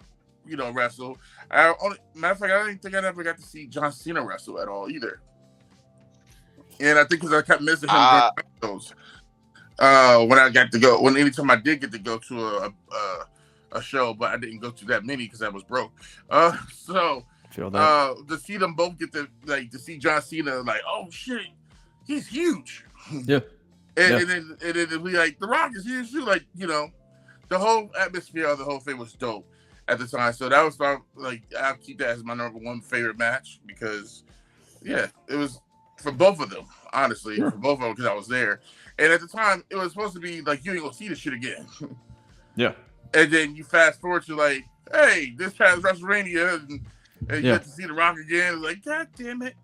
wrestle. Matter of fact, I didn't think I never got to see John Cena wrestle at all either. And I think because I kept missing him during those. Anytime I did get to go to a show, but I didn't go to that many because I was broke. So Feel that. to see them both get to see John Cena, like, oh shit, he's huge. Yeah. And then it'd be like, The Rock is huge too. Like, the whole atmosphere of the whole thing was dope at the time. So that was I'll keep that as my number one favorite match because, yeah, it was for both of them, honestly, Sure. for both of them because I was there. And at the time, it was supposed to be like, you ain't gonna see this shit again. Yeah. And then you fast forward to like, hey, this past WrestleMania, and you get to see The Rock again. It's like, God damn it.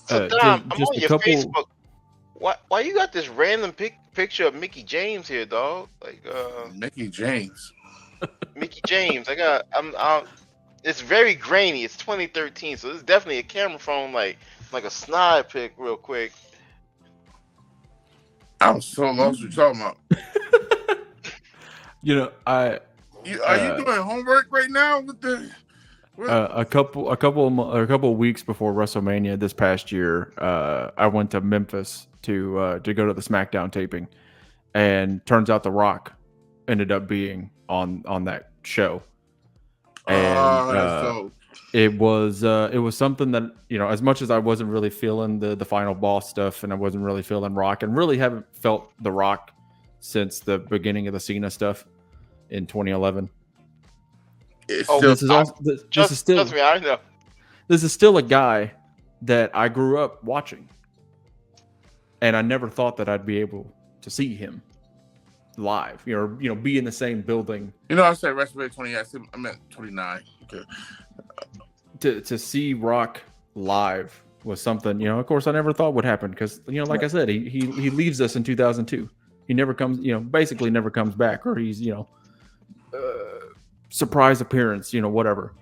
So Dom, I'm just on a your couple- Facebook. Why you got this random picture of Mickey James here, dog? Like Mickey James. Mickey James. It's very grainy. It's 2013, so it's definitely a camera phone, like a snide pic, real quick. I was so lost what you're talking about. I Are you doing homework right now with the? a couple of weeks before WrestleMania this past year, I went to Memphis to go to the SmackDown taping, and turns out The Rock ended up being on that show. And it was something that, as much as I wasn't really feeling the final boss stuff, and I wasn't really feeling Rock, and really haven't felt The Rock since the beginning of the Cena stuff in 2011. It's Oh, still, This is also, this is still Trust me, I know. this is still a guy that I grew up watching. And I never thought that I'd be able to see him live, be in the same building. I said WrestleMania 20. I meant 29. Okay. To see Rock live was something, of course I never thought would happen because, like I said, he leaves us in 2002. He never comes, basically never comes back, or he's, surprise appearance, whatever.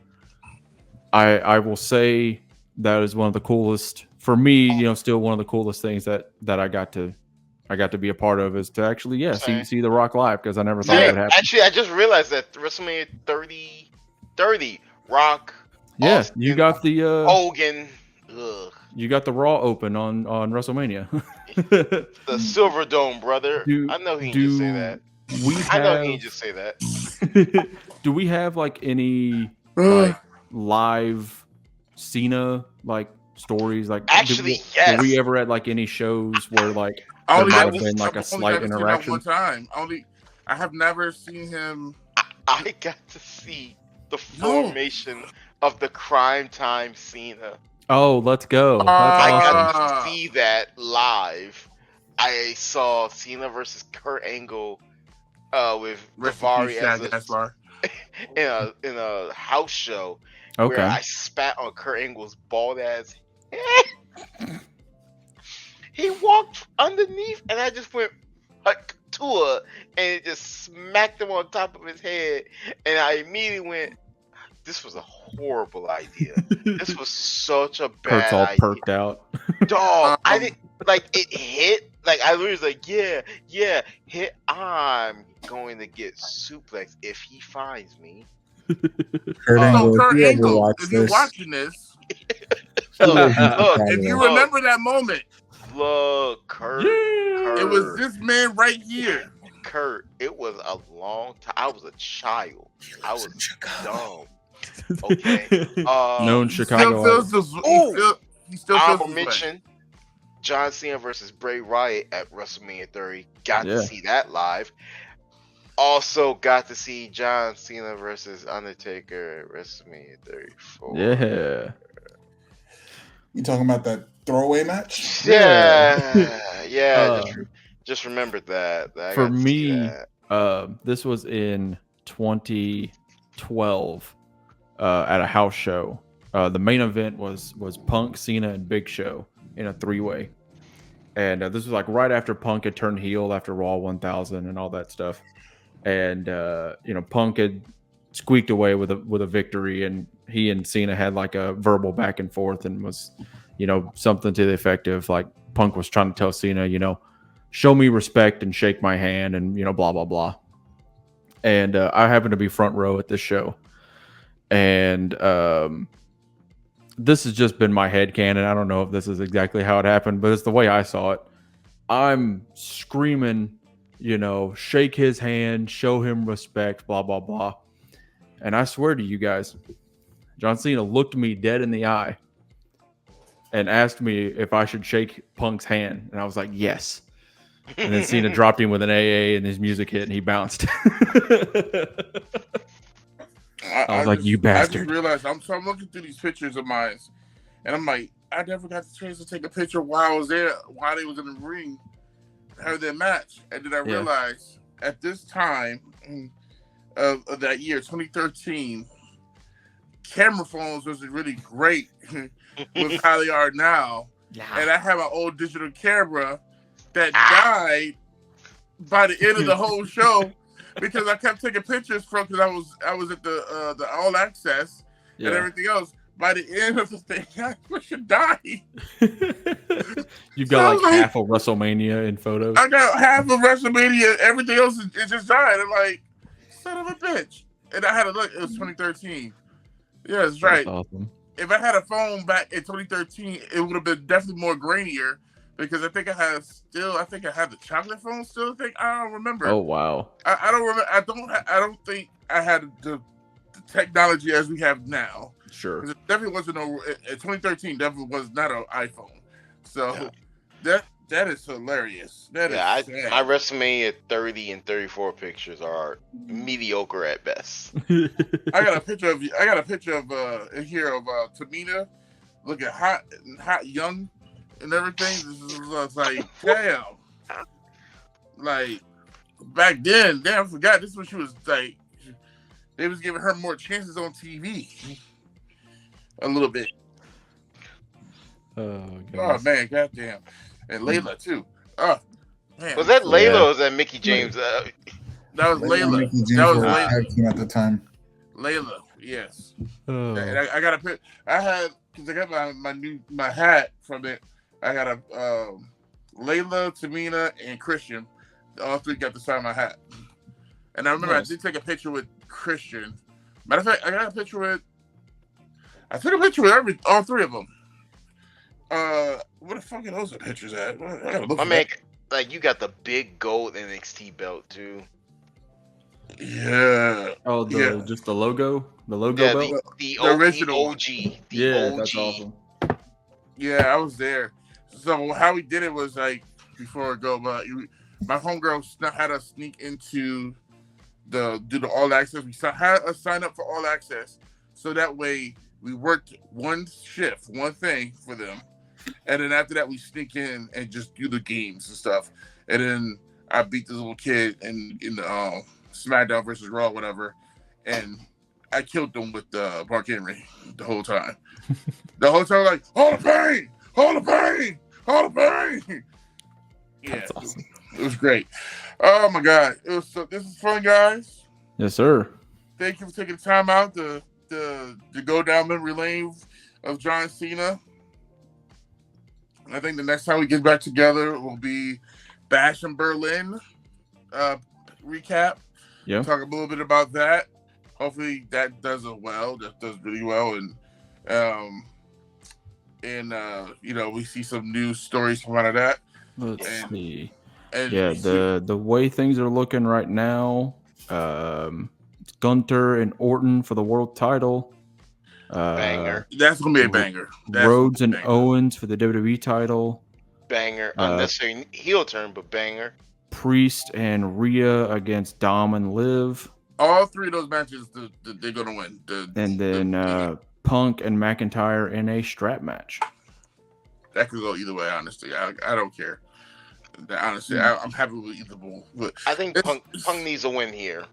I will say that is one of the coolest for me, still one of the coolest things that I got to be a part of is to actually, see The Rock live, because I never thought it would happen. Actually, I just realized that WrestleMania 30, Rock. Yeah, Austin, you got the Hogan. You got the Raw Open on WrestleMania. The Silver Dome, brother. I know he can just say that. I know he can just say that. Do we have like any live Cena stories? Actually, yes. Were we ever at any shows where there might have been a slight interaction? One time. I have never seen him. I got to see the formation of the Crime Time Cena. Oh, let's go. That's I awesome. got to see that live. I saw Cena versus Kurt Angle with Davari in a house show where I spat on Kurt Angle's bald ass head. He walked underneath and I just went tour and it just smacked him on top of his head, and I immediately went, this was a horrible idea. This was such a bad Kurt's all idea. perked out. Dog, I didn't it hit. I literally was like, yeah, hit. I'm going to get suplexed if he finds me. Kurt Angle, if you're watching this, look, if you remember that moment, look, Kurt, it was this man right here. Kurt, it was a long time. I was a child. I was dumb. Okay. Known Chicago. He still I feels will mention John Cena versus Bray Wyatt at WrestleMania 30. Got to see that live. Also got to see John Cena versus Undertaker at WrestleMania 34. Yeah. You talking about that throwaway match? Yeah. Just remembered that. For me, this was in 2012 at a house show. The main event was Punk, Cena, and Big Show in a three-way. And this was right after Punk had turned heel after Raw 1000 and all that stuff. And Punk had squeaked away with a victory, and he and Cena had a verbal back and forth, and was something to the effect of Punk was trying to tell Cena, show me respect and shake my hand, and blah blah blah. And I happened to be front row at this show, and this has just been my headcanon. I don't know if this is exactly how it happened, but it's the way I saw it. I'm screaming, shake his hand, show him respect, blah, blah, blah. And I swear to you guys, John Cena looked me dead in the eye and asked me if I should shake Punk's hand. And I was like, yes. And then Cena dropped him with an AA and his music hit and he bounced. I was like, you bastard. I just realized, I'm looking through these pictures of mine, and I'm like, I never got the chance to take a picture while I was there, while they was in the ring, having their match. And then I realized, at this time of that year, 2013, camera phones wasn't really great with how they are now. Yeah. And I have an old digital camera that died by the end of the whole show. Because I kept taking pictures because I was at the All Access and everything else. By the end of the thing, I should die. You've got half of WrestleMania in photos. I got half of WrestleMania. Everything else is just died. I'm like, son of a bitch. And I had to look. It was 2013. Yeah, that's right. That's awesome. If I had a phone back in 2013, it would have been definitely more grainier. Because I think I had the chocolate phone still. I don't remember. Oh wow! I don't remember. I don't think I had the technology as we have now. Sure. It definitely wasn't. In 2013, definitely was not an iPhone. So that is hilarious. That is sad. My WrestleMania 30 and 34 pictures are mediocre at best. I got a picture of here of Tamina looking hot, young, and everything. This was like, damn. Like back then, damn, I forgot this was she was like. They was giving her more chances on TV. A little bit. Oh man, goddamn. And Layla too. Oh man. Was that Layla or was that Mickey James? That was Layla. That was Layla at the time. Layla, yes. And I got a pic. I had because I got my hat from it. I got a Layla, Tamina, and Christian. All three got to sign my hat. And I remember I did take a picture with Christian. Matter of fact, I took a picture with all three of them. What the fuck are those pictures at? I gotta look. My man, like you got the big gold NXT belt too. Yeah. Oh, just the logo, belt. The original OG. That's awesome. Yeah, I was there. So how we did it was like before I go, but my homegirl had us sneak into do the all access. We had us sign up for all access, so that way we worked one shift, one thing for them, and then after that we sneak in and just do the games and stuff. And then I beat this little kid in the SmackDown versus Raw, whatever, and I killed them with Mark Henry the whole time. The whole time, like all the pain. Yeah, that's awesome. It was great. Oh my god, this is fun, guys. Yes, sir. Thank you for taking the time out to go down memory lane of John Cena. I think the next time we get back together will be Bash in Berlin recap. Yeah. Talk a little bit about that. Hopefully that does well. That does really well, and we see some new stories come out of that. Let's see. The way things are looking right now, Gunther and Orton for the world title. Banger. That's gonna be a banger. Rhodes and Owens for the WWE title. Banger. Unnecessary heel turn, but banger. Priest and Rhea against Dom and Liv. All three of those matches, they're gonna win. Punk and McIntyre in a strap match. That could go either way. Honestly, I don't care. Honestly, I'm happy with either one. But I think Punk needs a win here.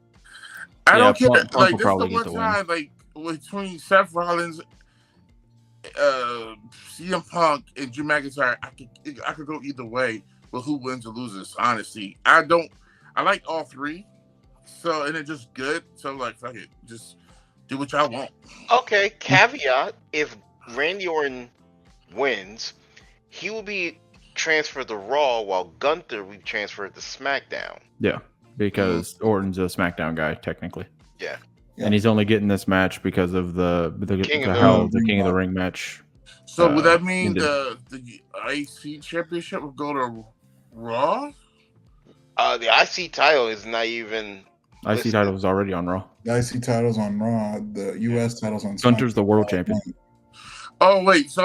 I don't care. Punk like will this probably is the get one time, like between Seth Rollins, CM Punk, and Drew McIntyre, I could go either way. But who wins or loses? Honestly, I like all three. So and it's just good. So like, fuck it, just do what y'all want. Okay. Caveat: if Randy Orton wins, he will be transferred to Raw, while Gunther will be transferred to SmackDown. Yeah, because Orton's a SmackDown guy technically. Yeah. And he's only getting this match because of the King of the Ring match. So would that mean the IC championship will go to Raw? The IC title is not even. IC title is already on Raw. The IC title's on Raw. The US title's on. Gunther's the world champion. Oh wait,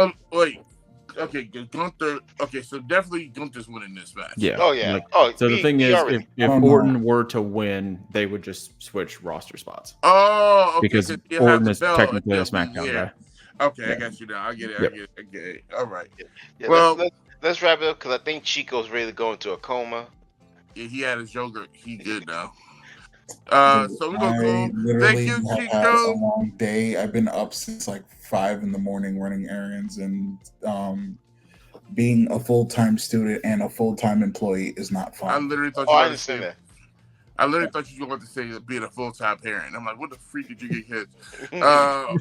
okay, Gunther. Okay, so definitely Gunther's winning this match. Yeah. Oh yeah. The thing is, if Orton were to win, they would just switch roster spots. Oh, okay. Because Orton is technically a SmackDown guy. Okay, I got you now. I get it. Yep. I get it. All right. Yeah, well, let's wrap it up because I think Chico's ready to go into a coma. Yeah, he had his yogurt. He good now. So we're gonna go. Thank you, Chico. Had a long day. I've been up since like 5 a.m. running errands, and being a full-time student and a full-time employee is not fun. I literally thought I understand that. I literally thought you were going to say being a full-time parent. I'm like, what the freak did you get kids? There's got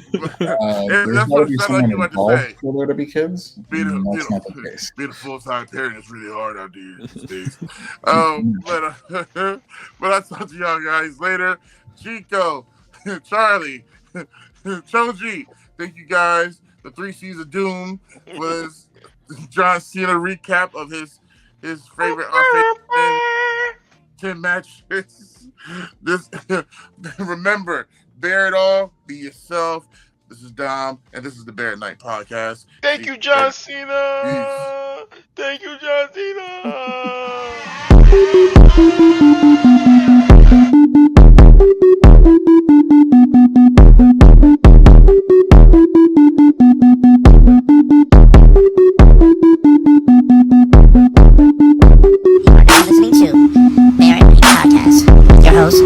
to be someone involved for there to be kids. That's not the case. Being a full-time parent is really hard out there these days. But I'll talk to y'all guys later. Chico, Charlie, Chochi, thank you guys. The 3 C's of Doom was John Cena recap of his favorite 10 matches. Remember, bear it all, be yourself. This is Dom, and this is the BearatNight podcast. Thank you, John Cena. Thank you, John Cena. host,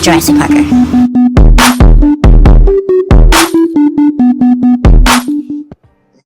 Jurassic Parker.